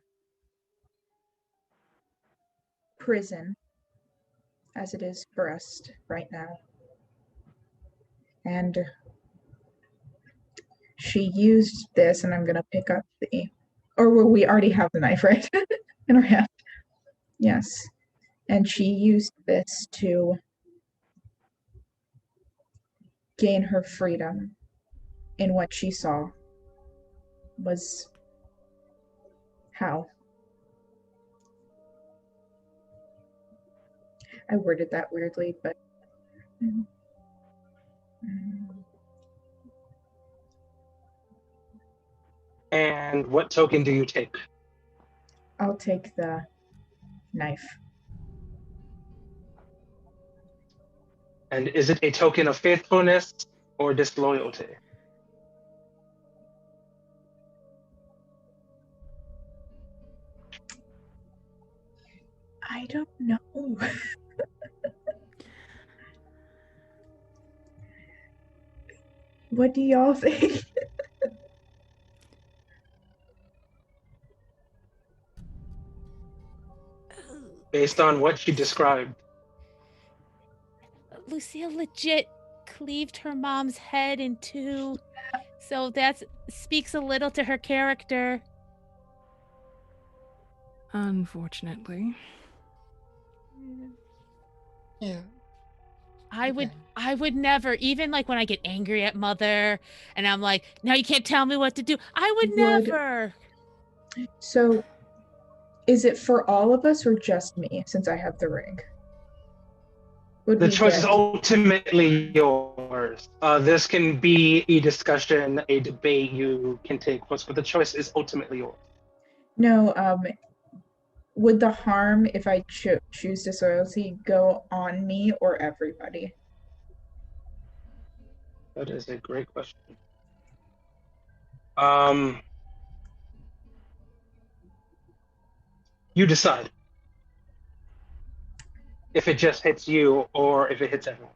prison as it is for us right now. And she used this, and I'm going to pick up we already have the knife, right? In our hand. Yes. And she used this to gain her freedom in what she saw was how. I worded that weirdly, but And what token do you take? I'll take the knife. And is it a token of faithfulness or disloyalty? I don't know. What do y'all think? Based on what she described. Lucille legit cleaved her mom's head in two. So that speaks a little to her character. Unfortunately. Yeah. I would never, even like when I get angry at mother and I'm like, now you can't tell me what to do. I would never. So, is it for all of us or just me since I have the ring? The choice is ultimately yours. This can be a discussion, a debate you can take, but the choice is ultimately yours. No, would the harm if I choose disloyalty go on me or everybody? That is a great question. You decide. If it just hits you or if it hits everyone.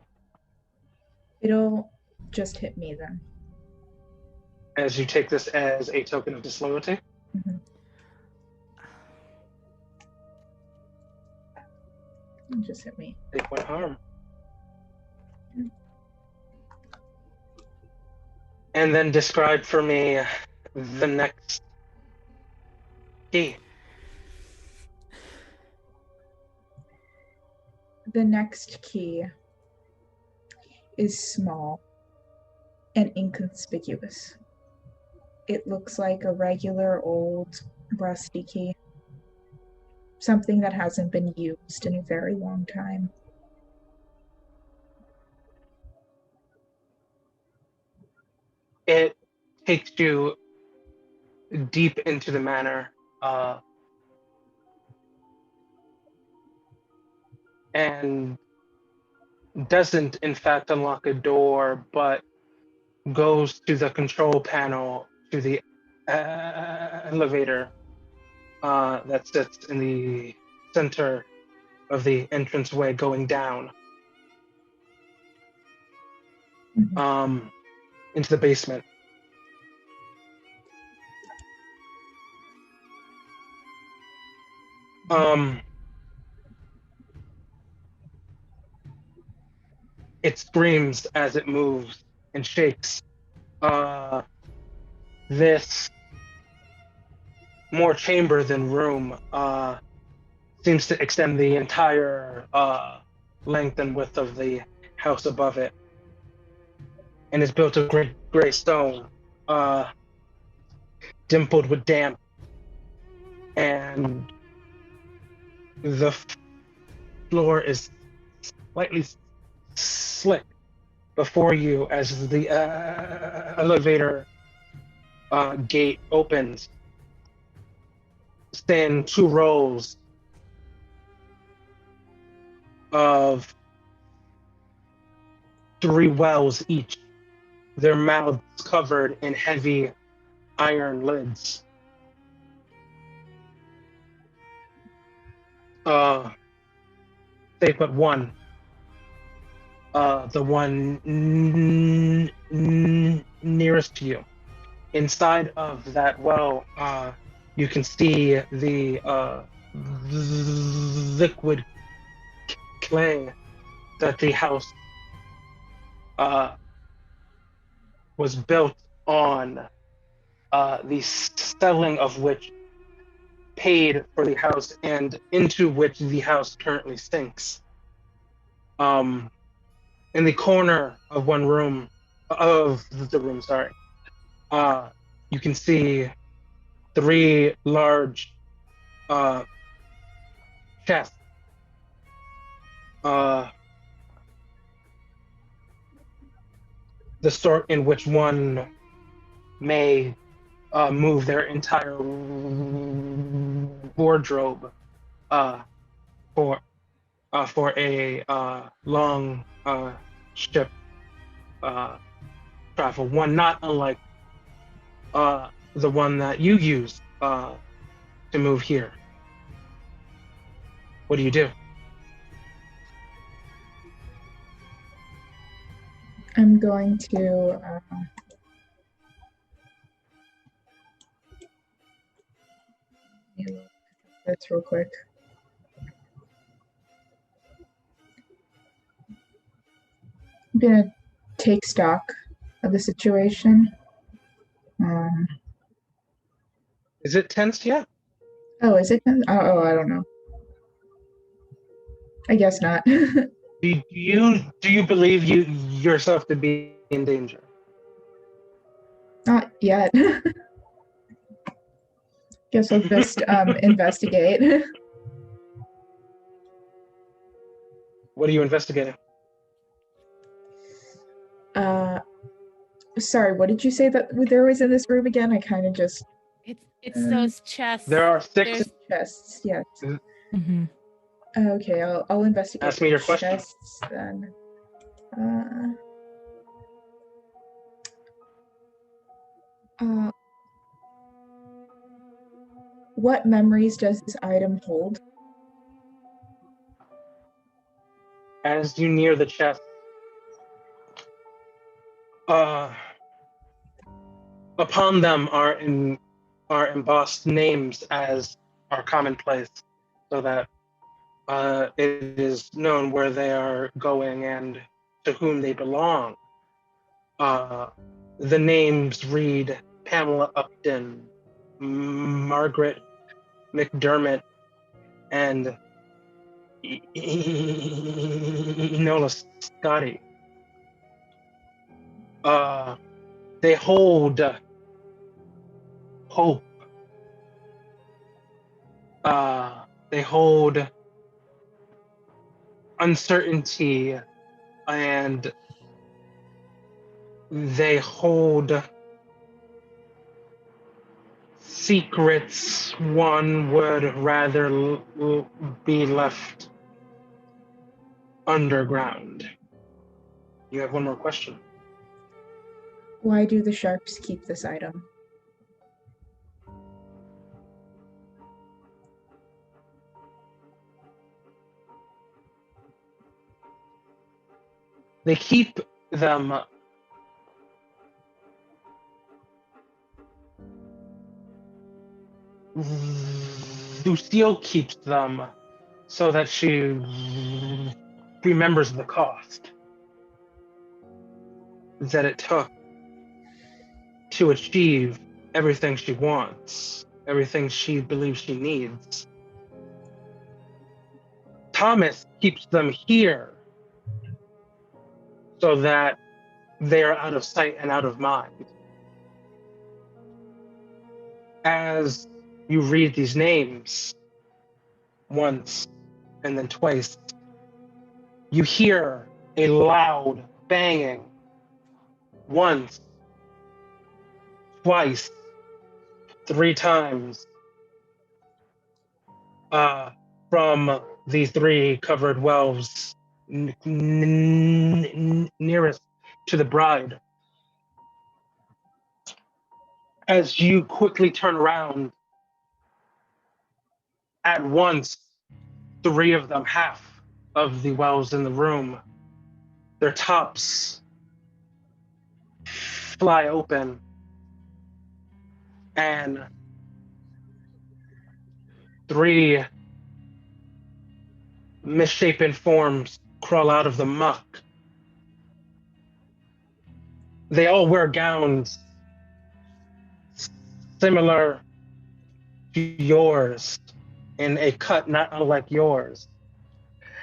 It'll just hit me then. As you take this as a token of disloyalty? Mm-hmm. It'll just hit me. Take one harm. Mm-hmm. And then describe for me the next key. The next key is small and inconspicuous. It looks like a regular old rusty key. Something that hasn't been used in a very long time. It takes you deep into the manor, and doesn't in fact unlock a door, but goes to the control panel to the elevator that sits in the center of the entranceway going down into the basement. It screams as it moves and shakes. This more chamber than room seems to extend the entire length and width of the house above it, and is built of gray stone, dimpled with damp, and the floor is slightly slick before you as the elevator gate opens. Stand two rows of three wells each, their mouths covered in heavy iron lids. Save but one. The one nearest to you. Inside of that well, you can see the liquid clay that the house was built on, the selling of which paid for the house and into which the house currently sinks. In the corner of the room, you can see three large chests. The sort in which one may move their entire wardrobe for a long ship travel. One not unlike the one that you use to move here. What do you do? I'm going to this real quick. I'm gonna take stock of the situation. Is it tense yet? Oh, is it? Oh, I don't know. I guess not. Do you believe yourself to be in danger? Not yet. Guess I'll just investigate. What are you investigating? Sorry, what did you say that there was in this room again? I kind of just... It's those chests. There are 6 chests, yes. Mm-hmm. Okay, I'll investigate. Ask me your question. Chests then. What memories does this item hold? As you near the chest, upon them are embossed names as are commonplace, so that it is known where they are going and to whom they belong. The names read Pamela Upton, Margaret McDermott, and Enola Scotty. They hold hope. They hold uncertainty, and they hold secrets one would rather be left underground. You have one more question. Why do the sharks keep this item? They keep them Lucille keeps them so that she remembers the cost that it took to achieve everything she wants, everything she believes she needs. Thomas keeps them here so that they are out of sight and out of mind. As you read these names once and then twice, you hear a loud banging once, twice, 3 times from the 3 covered wells nearest to the bride. As you quickly turn around, at once, 3 of them, half of the wells in the room, their tops fly open, and 3 misshapen forms crawl out of the muck. They all wear gowns similar to yours, in a cut not unlike yours.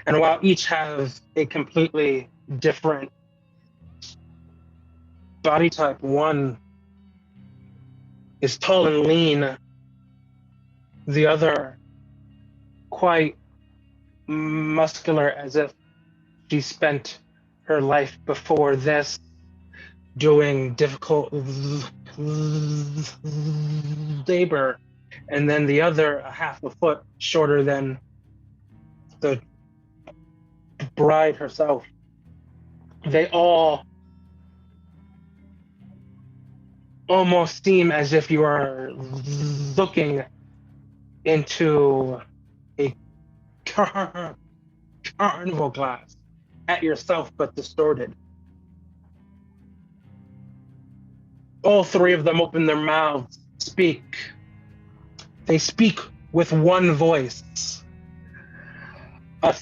And while each have a completely different body type, one is tall and lean, the other quite muscular, as if she spent her life before this doing difficult labor, and then the other a half a foot shorter than the bride herself. They all almost seem as if you are looking into a carnival glass at yourself, but distorted. All 3 of them open their mouths, speak. They speak with one voice. They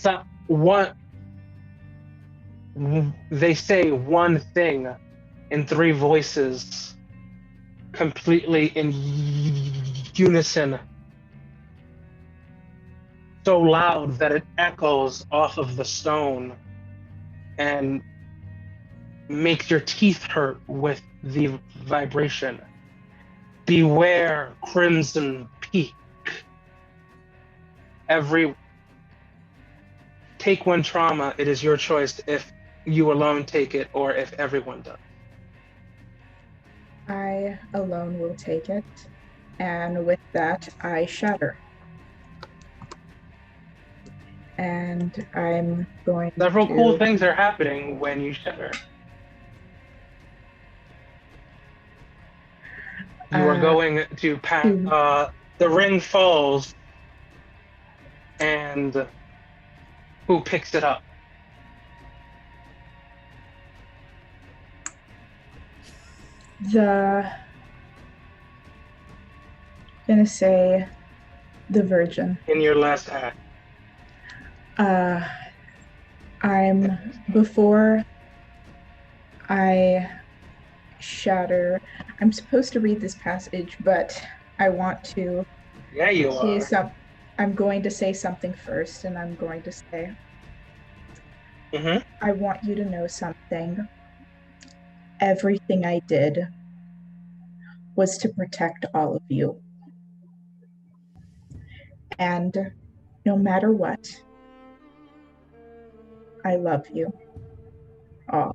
say one thing in 3 voices, completely in unison, so loud that it echoes off of the stone and makes your teeth hurt with the vibration. Beware Crimson Peak. Take 1 trauma. It is your choice if you alone take it or if everyone does. I alone will take it, and with that, I shatter. And I'm going Several to... cool things are happening when you shatter. You are going to pass. The ring falls, and who picks it up? Gonna say the Virgin. In your last act. Before I shatter, I'm supposed to read this passage, but I want to Yeah, you are. I'm going to say something first, and I'm going to say, I want you to know something. Everything I did was to protect all of you. And no matter what, I love you all.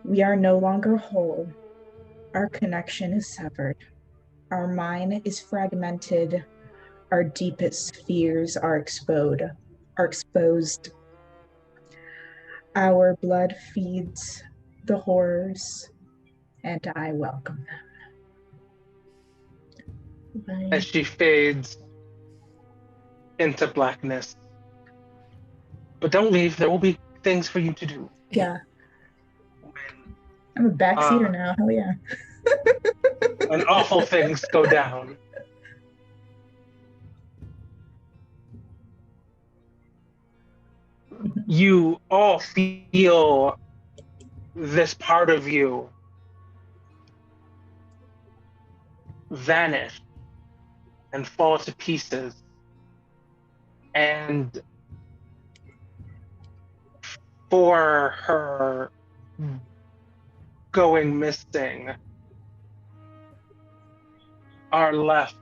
We are no longer whole. Our connection is severed. Our mind is fragmented. Our deepest fears are exposed. Our blood feeds the horrors, and I welcome them. As she fades into blackness. But don't leave. There will be things for you to do. Yeah. I'm a backseater now. Hell yeah. When awful things go down. You all feel this part of you vanish and fall to pieces. And for her going missing are left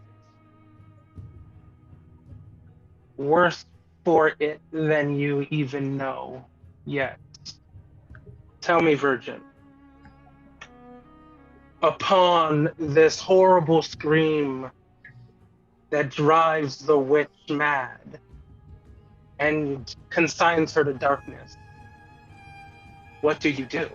worse for it than you even know yet. Tell me, Virgin, upon this horrible scream that drives the witch mad and consigns her to darkness, what do you do?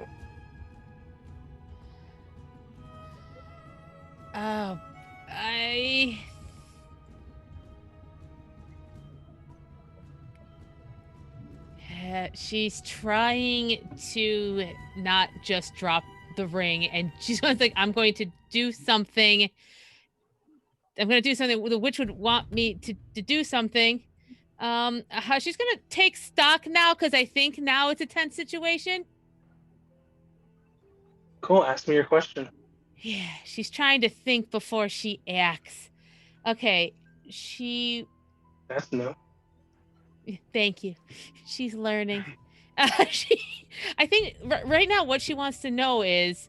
She's trying to not just drop the ring, and she's going to like, I'm going to do something. I'm going to do something the witch would want me to do something. How she's going to take stock now, because I think now it's a tense situation. Cool, ask me your question. Yeah, she's trying to think before she acts. Okay, That's no. Thank you. She's learning. I think right now what she wants to know is,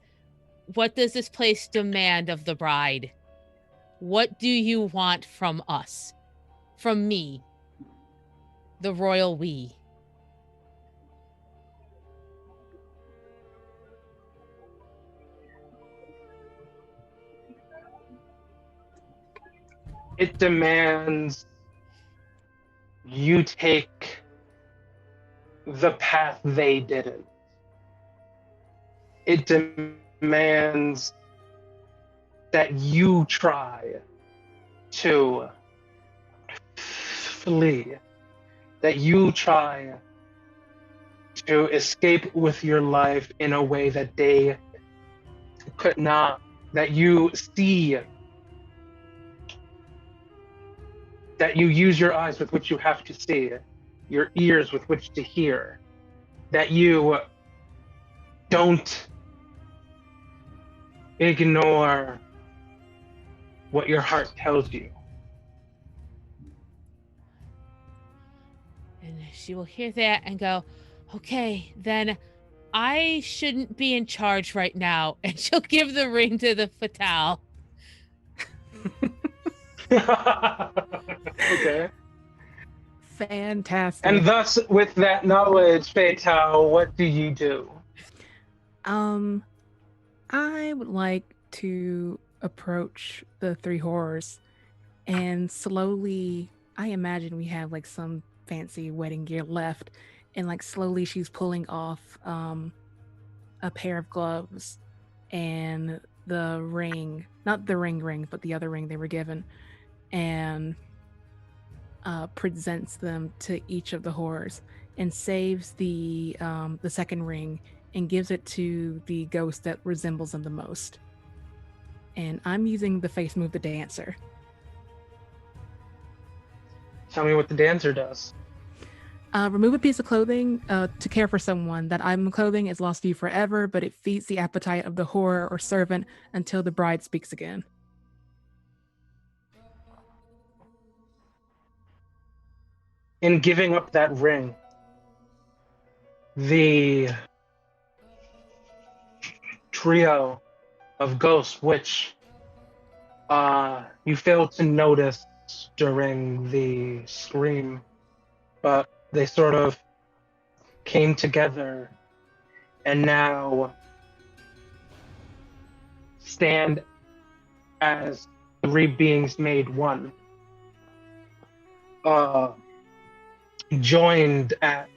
what does this place demand of the bride? What do you want from us? From me? The royal we? It demands you take the path they didn't. It demands that you try to flee, that you try to escape with your life in a way that they could not, that you see, that you use your eyes with which you have to see, your ears with which to hear, that you don't ignore what your heart tells you. And she will hear that and go, okay, then I shouldn't be in charge right now. And she'll give the ring to the Fatale. Okay. Fantastic. And thus, with that knowledge, Fatale, what do you do? I would like to approach the three horrors and slowly, I imagine we have like some fancy wedding gear left, and like slowly she's pulling off a pair of gloves and the ring, not the ring, but the other ring they were given, and presents them to each of the horrors and saves the second ring and gives it to the ghost that resembles them the most. And I'm using the face move, the dancer. Tell me what the dancer does. Remove a piece of clothing to care for someone. That item of clothing is lost to you forever, but it feeds the appetite of the horror or servant until the bride speaks again. In giving up that ring, the trio of ghosts, which you failed to notice during the scream, but they sort of came together and now stand as three beings made one, joined at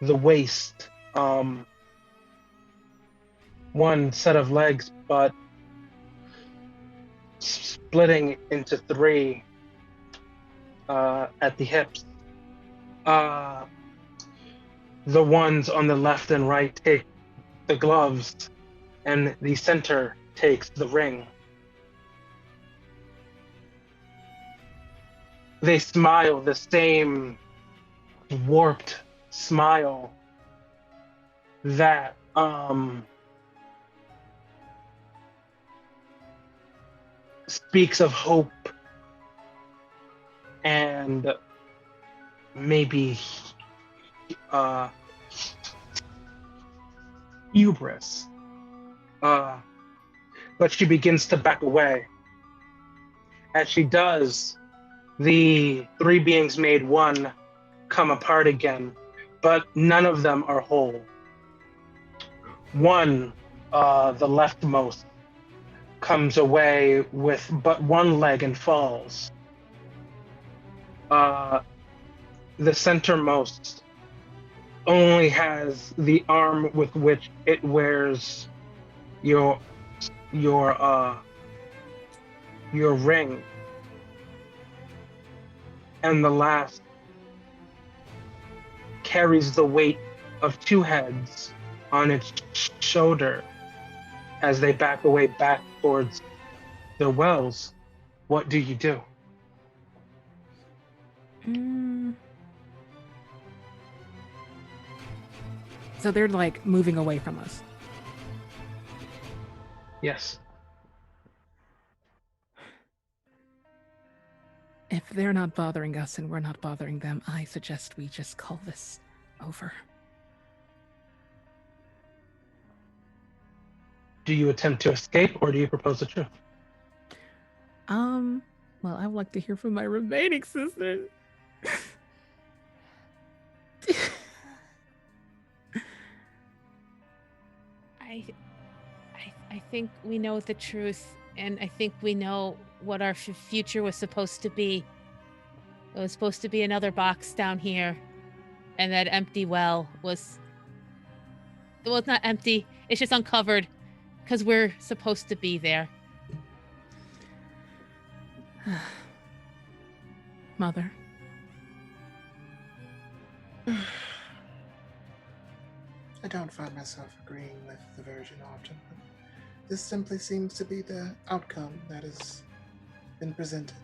the waist, one set of legs, but splitting into three at the hips. The ones on the left and right take the gloves, and the center takes the ring. They smile the same warped smile that speaks of hope and maybe hubris. But she begins to back away. As she does, the three beings made one come apart again, but none of them are whole. One, the leftmost, comes away with but one leg and falls. The centermost only has the arm with which it wears your ring, and the last carries the weight of two heads on its shoulder as they back away back towards their wells. What do you do? So they're like moving away from us. Yes. If they're not bothering us and we're not bothering them, I suggest we just call this over. Do you attempt to escape, or do you propose the truth? Well, I would like to hear from my remaining sisters. I think we know the truth, and I think we know what our future was supposed to be. It was supposed to be another box down here, and that empty well was... Well, it's not empty. It's just uncovered, because we're supposed to be there. Mother. I don't find myself agreeing with the Virgin often, but this simply seems to be the outcome that has been presented.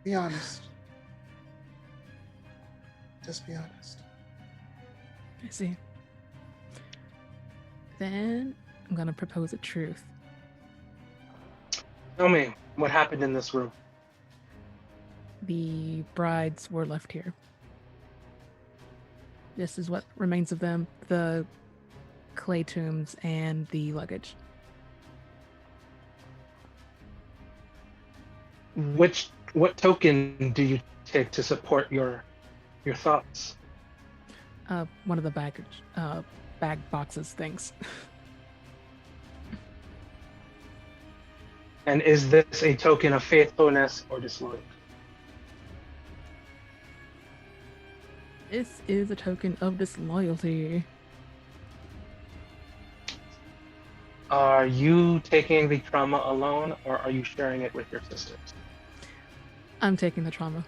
Be honest. Just be honest. I see. Then I'm gonna propose a truth. Tell me what happened in this room. The brides were left here. This is what remains of them, the clay tombs and the luggage. What token do you take to support your thoughts? One of the bag boxes things. And is this a token of faithfulness or disloyalty? This is a token of disloyalty. Are you taking the trauma alone, or are you sharing it with your sisters? I'm taking the trauma.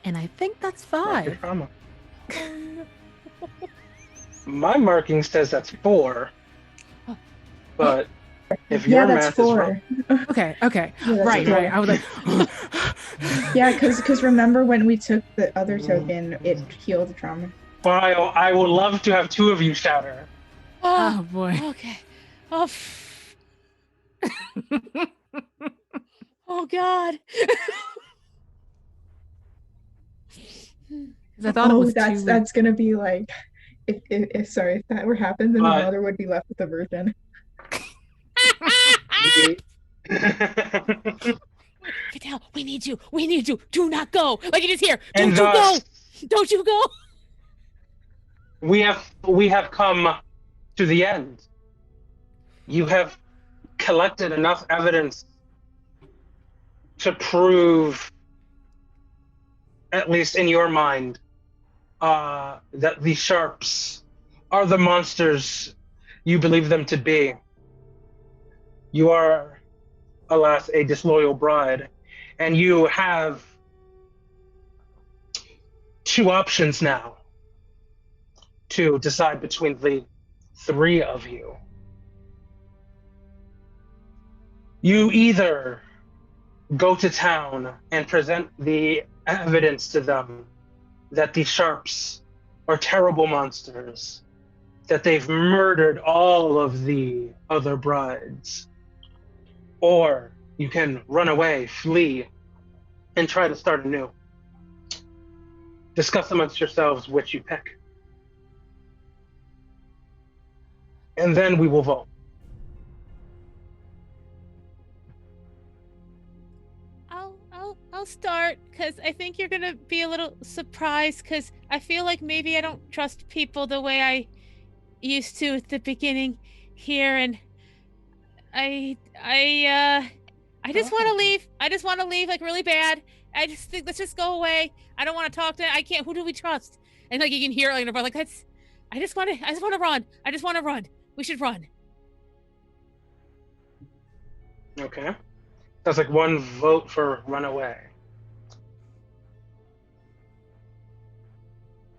And I think that's Mark your 5. trauma. My marking says that's 4. But if your that's math is 4. wrong, Okay. Yeah, that's right. 4. I was like, Yeah, because remember when we took the other token, it healed the trauma. while I would love to have 2 of you shatter. oh boy. Okay. Oh, oh God. 'Cause I thought it was that's gonna be like, if that were happened, then the mother would be left with the virgin. Fatale, we need you. We need you. Do not go. Like it is here. And Don't you thus, go. Don't you go. we have come to the end. You have collected enough evidence to prove at least in your mind, that the sharps are the monsters you believe them to be. You are, alas, a disloyal bride, and you have two options now to decide between the three of you. You either go to town and present the evidence to them that the sharps are terrible monsters, that they've murdered all of the other brides, or you can run away, flee, and try to start anew. Discuss amongst yourselves which you pick. And then we will vote. I'll start because I think you're gonna be a little surprised because I feel like maybe I don't trust people the way I used to at the beginning here, and I just want to leave. I just want to leave like really bad. I just think let's just go away. I don't want to talk to. I can't. Who do we trust? And like you can hear like that's. I just want to run. I just want to run. We should run. Okay. That's like one vote for run away.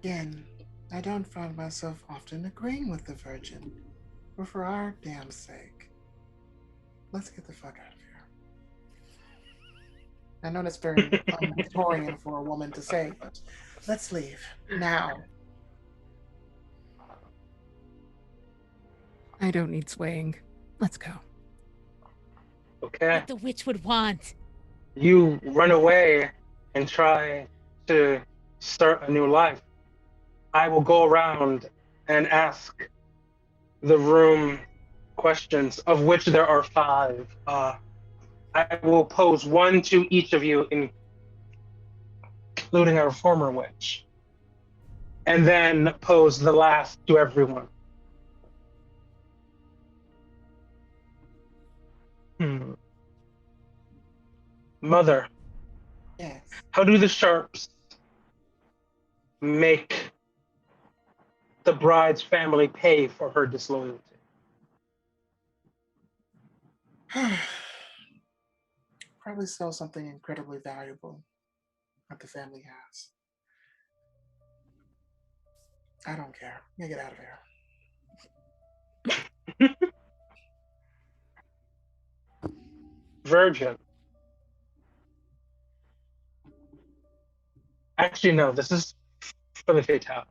Again, I don't find myself often agreeing with the Virgin, but for our damn sake, let's get the fuck out of here. I know that's very Victorian for a woman to say, but let's leave now. I don't need swaying. Let's go. Okay. What the witch would want. You run away and try to start a new life. I will go around and ask the room questions, of which there are 5. I will pose one to each of you, including our former witch, and then pose the last to everyone. Mother, Yes. how do the sharps make the bride's family pay for her disloyalty? Probably sell something incredibly valuable that the family has. I don't care. Get out of here. Virgin. Actually, no, this is for the Fatale.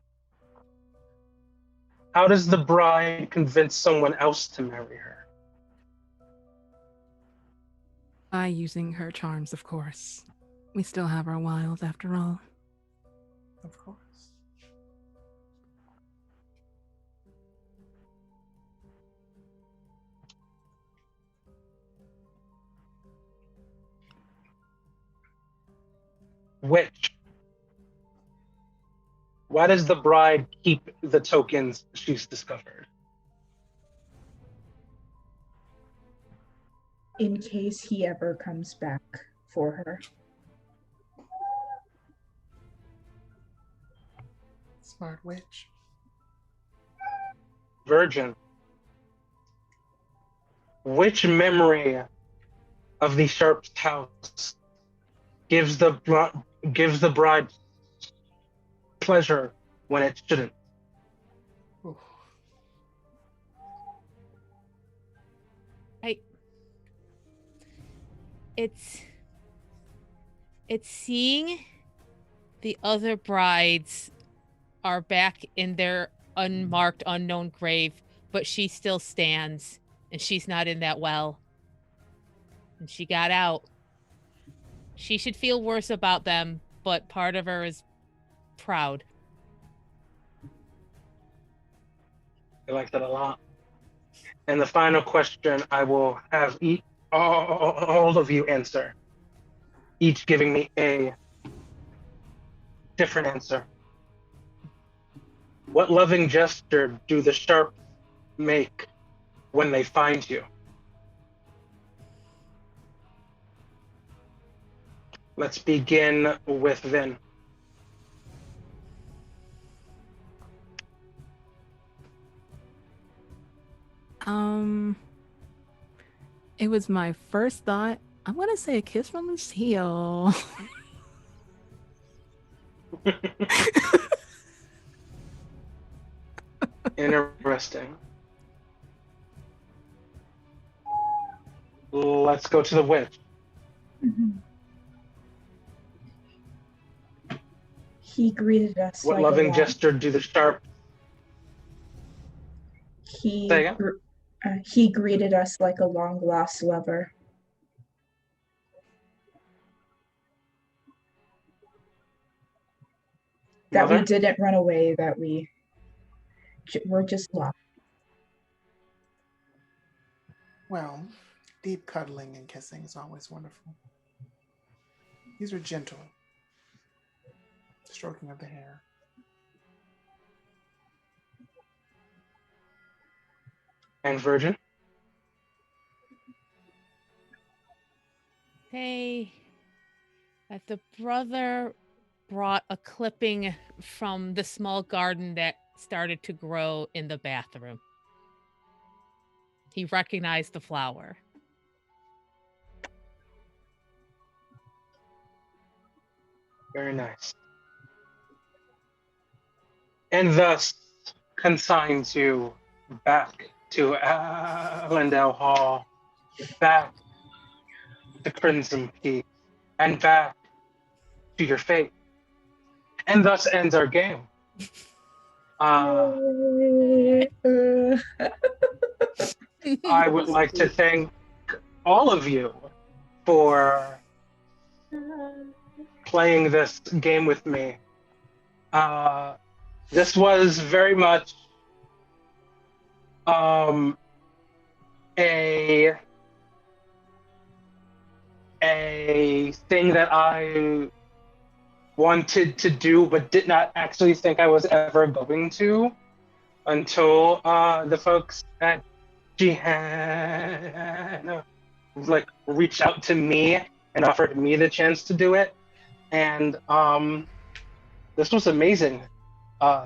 How does the bride convince someone else to marry her? By using her charms, of course. We still have our wiles, after all. Of course. Witch. Why does the bride keep the tokens she's discovered? In case he ever comes back for her. Smart witch. Virgin. Which memory of the Sharp's house gives the bride pleasure when it shouldn't? Ooh. It's seeing the other brides are back in their unmarked, unknown grave, but she still stands, and she's not in that well. And she got out. She should feel worse about them, but part of her is proud. I like that a lot. And the final question, I will have all of you answer, each giving me a different answer. What loving gesture do the Sharp make when they find you? Let's begin with Vyn. It was my first thought. I'm gonna say a kiss from Lucille. Interesting. Let's go to the witch. Mhm. He greeted us What like loving a long, gesture do the sharp he, say again? he greeted us like a long lost lover. That we Mother? didn't run away, that we're just lost. Well, deep cuddling and kissing is always wonderful. These are gentle. Stroking of the hair. And virgin? That the brother brought a clipping from the small garden that started to grow in the bathroom. He recognized the flower. Very nice. And thus consigned you back to Allendale Hall, back to Crimson Peak, and back to your fate. And thus ends our game. I would like to thank all of you for playing this game with me. This was very much a thing that I wanted to do but did not actually think I was ever going to until the folks at Gehenna reached out to me and offered me the chance to do it. And this was amazing.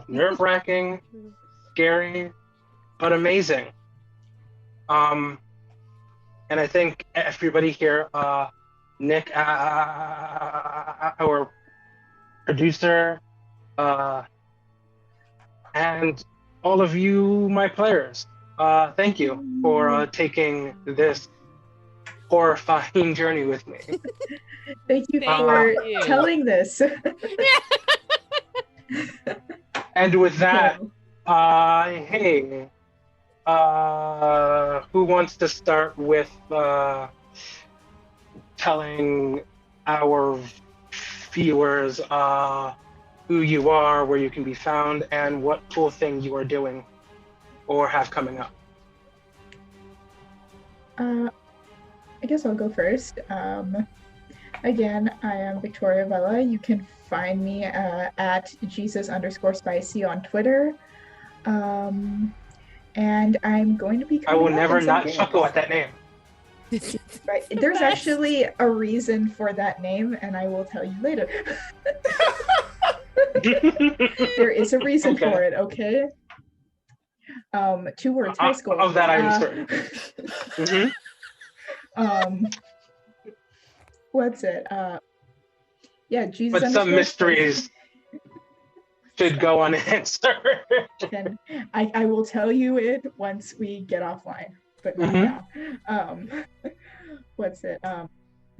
Nerve-wracking, scary, but amazing. And I think everybody here, Nick, our producer, and all of you, my players, thank you for taking this horrifying journey with me. Thank you Thank for you. telling this. And with that, hey, who wants to start with telling our viewers who you are, where you can be found, and what cool thing you are doing or have coming up? I guess I'll go first. Again, I am Victoria Vela. You can find me at Jesus_spicy on Twitter. And I'm going to be I will coming up never in some not games. chuckle at that name. Right. There's actually a reason for that name, and I will tell you later. There is a reason Okay. for it, okay? 2 words, high school. Of that I am certain. What's it? Yeah, Jesus. But some mysteries should go unanswered. And I will tell you it once we get offline, but not now. What's it?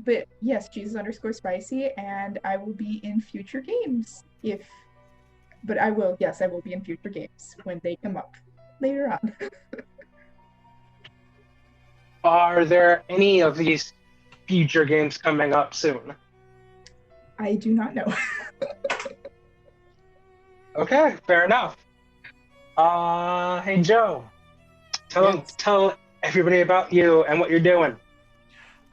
But yes, Jesus_spicy, and I will be in future games I will be in future games when they come up later on. Are there any of these future games coming up soon? I do not know. Okay, fair enough. Hey Joe, tell everybody about you and what you're doing.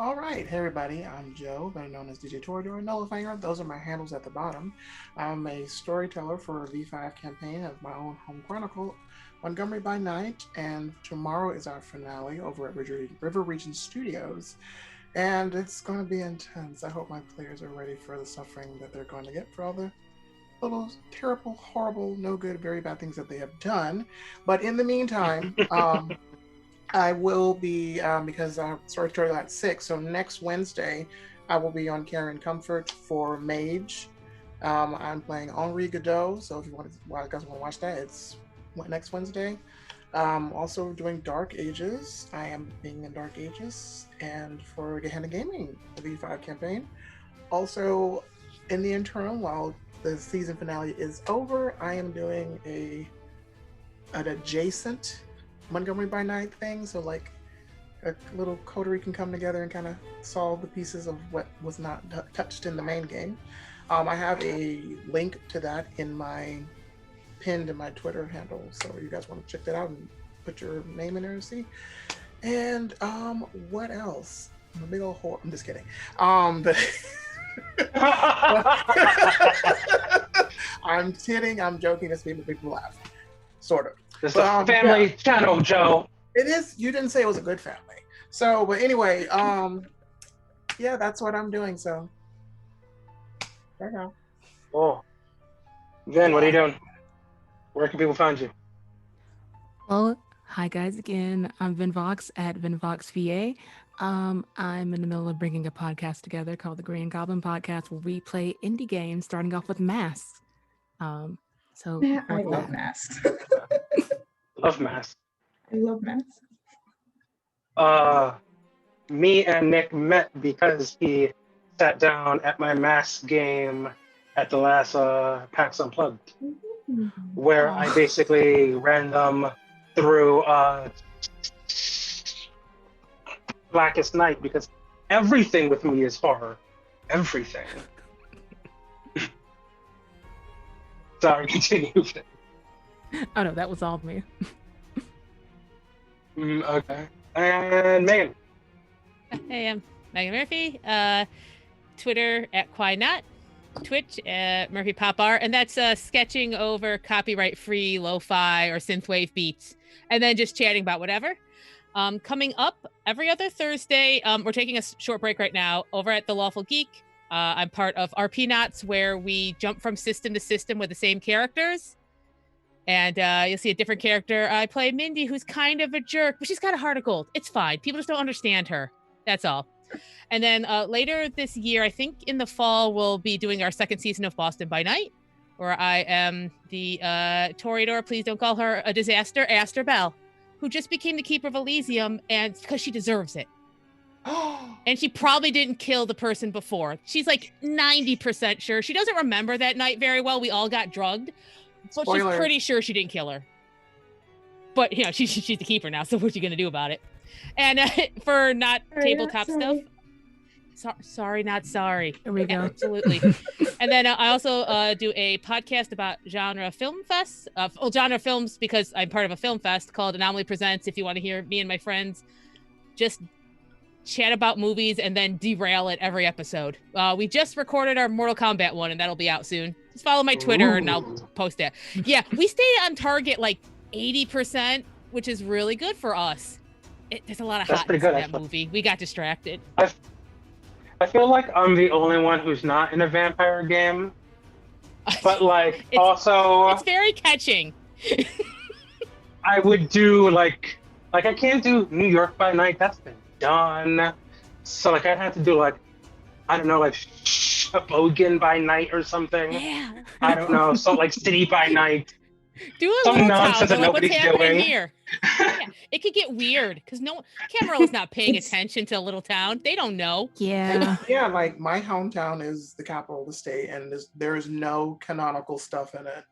All right, hey everybody, I'm Joe, better known as DJ Toreador and Nullifier. Those are my handles at the bottom. I'm a storyteller for a V5 campaign of my own home chronicle, Montgomery by Night, and tomorrow is our finale over at River Region Studios, and it's going to be intense. I hope my players are ready for the suffering that they're going to get for all the little terrible, horrible, no good, very bad things that they have done. But in the meantime, I will be, because Story Tutorial at 6, so next Wednesday, I will be on Care and Comfort for Mage. I'm playing Henri Godot, so if you guys want to watch that, it's next Wednesday. Also doing Dark Ages. I am being in Dark Ages, and for Gehenna Gaming, the V5 campaign. Also, in the interim, while the season finale is over, I am doing an adjacent Montgomery by Night thing, so like a little coterie can come together and kind of solve the pieces of what was not touched in the main game. I have a link to that pinned in my Twitter handle, so you guys want to check that out and put your name in there and see. And what else? I'm a big old whore. I'm just kidding. I'm kidding. I'm joking. It's making people laugh, sort of. This is a family channel, Joe. It is. You didn't say it was a good family. So, but anyway, yeah, that's what I'm doing. So, there you go. Oh, Vyn, what are you doing? Where can people find you? Well, hi guys again. I'm Vyn Vox at Vyn Vox VA. I'm in the middle of bringing a podcast together called the Green Goblin Podcast, where we play indie games, starting off with Masks. So Yeah, I love masks. Love Mass. I love masks. Me and Nick met because he sat down at my Mass game at the last PAX Unplugged, where I basically ran them through Blackest Night, because everything with me is horror. Everything. Sorry, continue. Oh no, that was all me. Okay. And Megan. Hey, I'm Megan Murphy. Twitter at QuiNot. Twitch at Murphy Pop Art, and that's sketching over copyright-free lo-fi or synthwave beats, and then just chatting about whatever. Coming up every other Thursday, we're taking a short break right now over at The Lawful Geek. I'm part of RP Knots, where we jump from system to system with the same characters. And you'll see a different character. I play Mindy, who's kind of a jerk, but she's got a heart of gold. It's fine. People just don't understand her. That's all. And then later this year, I think in the fall, we'll be doing our second season of Boston by Night, where I am the Toreador, please don't call her a disaster, Aster Bell, who just became the Keeper of Elysium, and because she deserves it. And she probably didn't kill the person before. She's like 90% sure. She doesn't remember that night very well. We all got drugged, but Spoiler. she's pretty sure she didn't kill her. But, you know, she's the Keeper now, so what's she going to do about it? And for not tabletop stuff, sorry, not sorry. There we go. Absolutely. And then I also do a podcast about genre film fests. Genre films, because I'm part of a film fest called Anomaly Presents. If you want to hear me and my friends just chat about movies and then derail it every episode. We just recorded our Mortal Kombat one, and that'll be out soon. Just follow my Twitter and I'll post it. Yeah, we stayed on target like 80%, which is really good for us. There's a lot of hotness in that movie. We got distracted. I feel like I'm the only one who's not in a vampire game, but like it's very catching. I would do like I can't do New York by Night. That's been done. So like I'd have to do like, I don't know, like Sheboygan by Night or something. Yeah. I don't know, Salt Lake City by Night. Do a Some little nonsense town. that What's nobody's happening doing. here? Yeah, it could get weird because Camarillo's not paying attention to a little town. They don't know. Yeah. Yeah, like my hometown is the capital of the state, and there is no canonical stuff in it.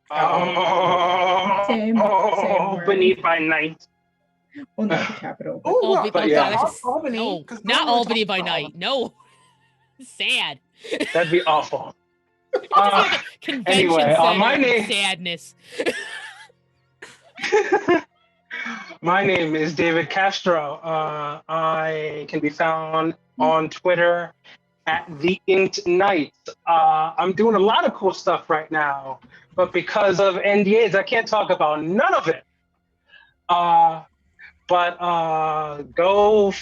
Same Albany by Night. Well, not the capital. But Oh, but yeah. Albany. No, 'cause not no one Albany talks by about Night. No. Sad. That'd be awful. Just like a convention Anyway, center my of name- sadness. My name is David Castro. I can be found on Twitter at The Inked Knight. I'm doing a lot of cool stuff right now, but because of NDAs, I can't talk about none of it. But go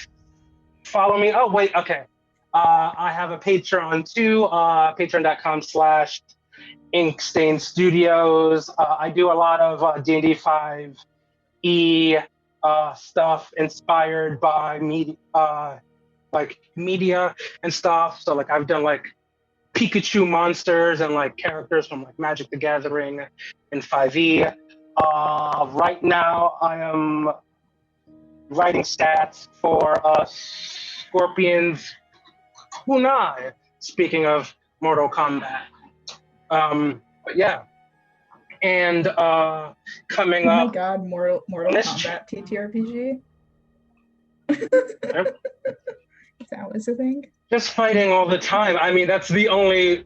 follow me. Oh, wait, okay. I have a Patreon too, patreon.com/Inkstain Studios. I do a lot of D&D 5e stuff inspired by media, like media and stuff. So like I've done like Pikachu monsters and like characters from like Magic the Gathering and 5e. Right now I am writing stats for Scorpion's Kunai. Speaking of Mortal Kombat. But yeah. And coming Oh my up. god, Mortal Kombat TTRPG? Yep. That was a thing? Just fighting all the time. I mean, that's the only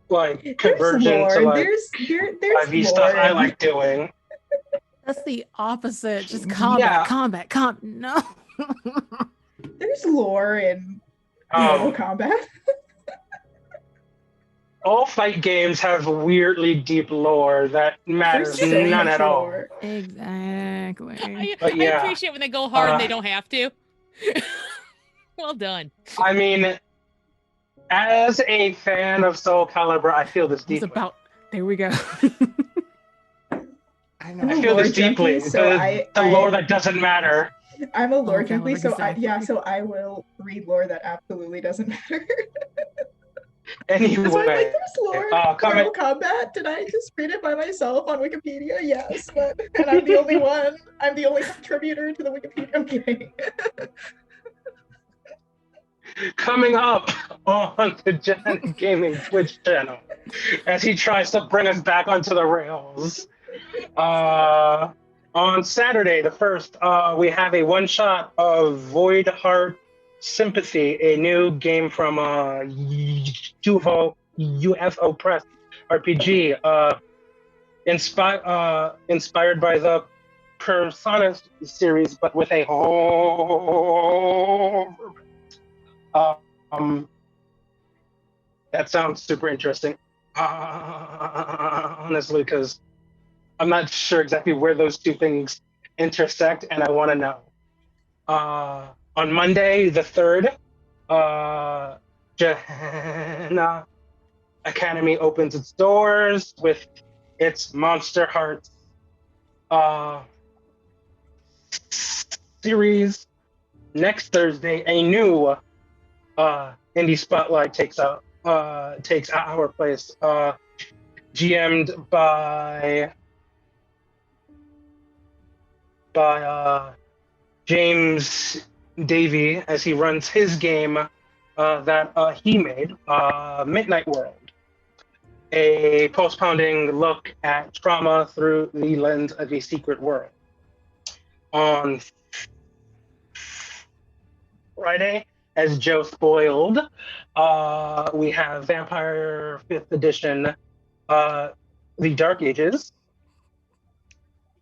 like conversion lore. to like There's 5e stuff I like doing. That's the opposite. Just combat. No. There's lore in Mortal Kombat. All fight games have weirdly deep lore that matters There's so none much at all. lore. Exactly. But yeah, I appreciate when they go hard and they don't have to. Well done. I mean, as a fan of Soul Calibur, I feel this deeply. There we go. I know. I feel this deeply. So the lore that doesn't matter. I'm a lore Okay, junkie, so exactly. so I will read lore that absolutely doesn't matter. Anyway, That's why I'm like, there's lore. comment. Mortal Kombat. Did I just read it by myself on Wikipedia? Yes, and I'm the only one. I'm the only contributor to the Wikipedia. I'm kidding. Coming up on the Gehenna Gaming Twitch channel, as he tries to bring us back onto the rails. On Saturday, the 1st, we have a one-shot of Void Heart Sympathy, a new game from UFO Press RPG, inspired by the Persona series, but with a whole. That sounds super interesting, honestly, because I'm not sure exactly where those two things intersect, and I want to know. On Monday, the 3rd, Gehenna Academy opens its doors with its Monster Hearts series. Next Thursday, a new indie spotlight takes our place, GM'd by James Davey, as he runs his game that he made, Midnight World, a post-pounding look at trauma through the lens of a secret world. On Friday, as Joe spoiled, we have Vampire 5th Edition, The Dark Ages.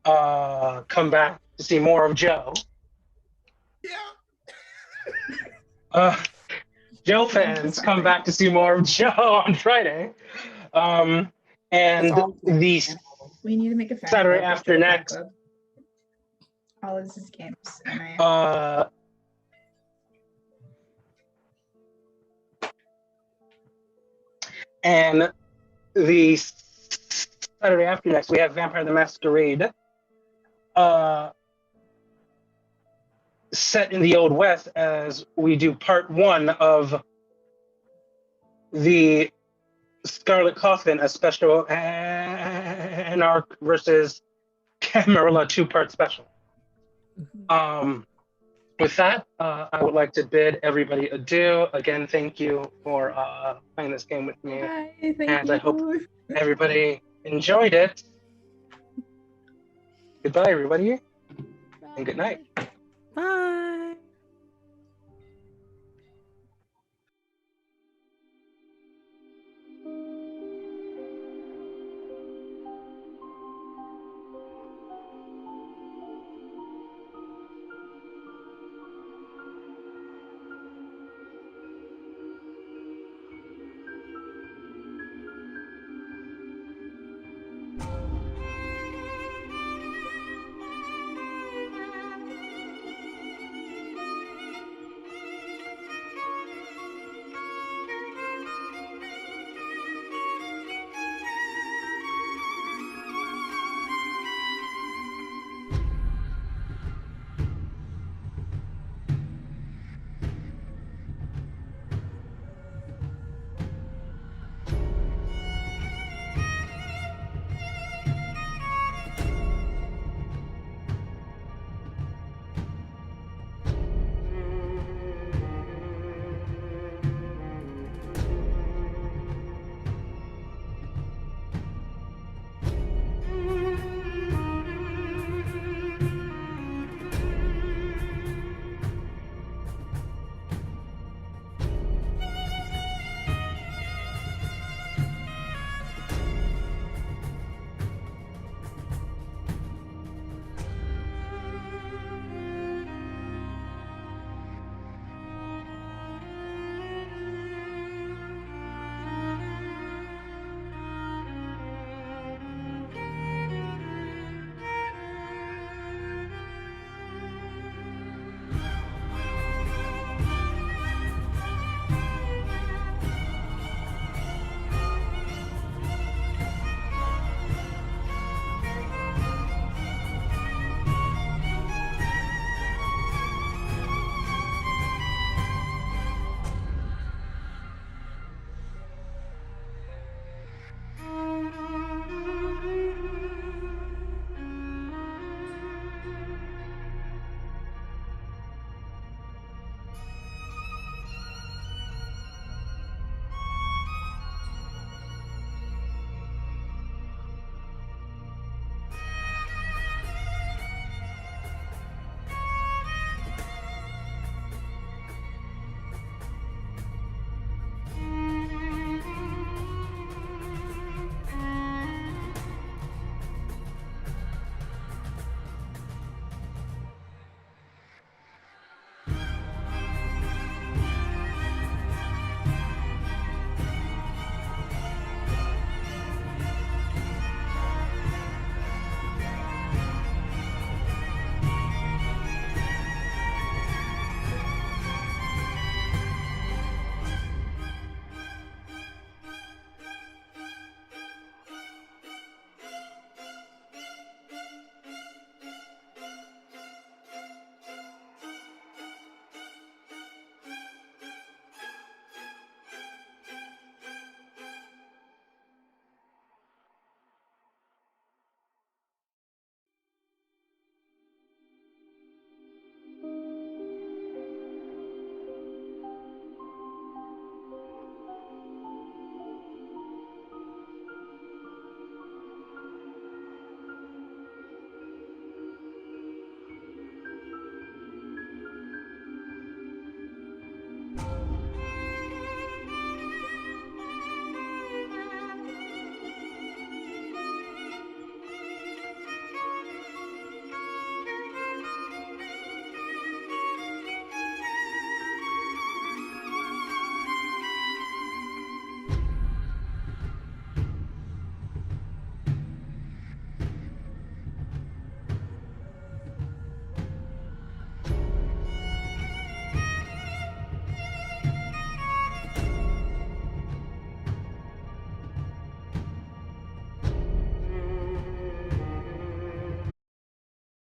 Come back to see more of Joe. Yeah. Joe fans, come back to see more of Joe on Friday. And the We need to make a fan Saturday club, after Joe fan next. club. All of his games. And the Saturday after next, we have Vampire the Masquerade, set in the Old West, as we do part 1 of the Scarlet Coffin, a special Anarch versus Camarilla 2-part special. With that, I would like to bid everybody adieu. Again, thank you for playing this game with me. Hi, thank And you. I hope everybody enjoyed it. Goodbye, everybody, and good night. Bye.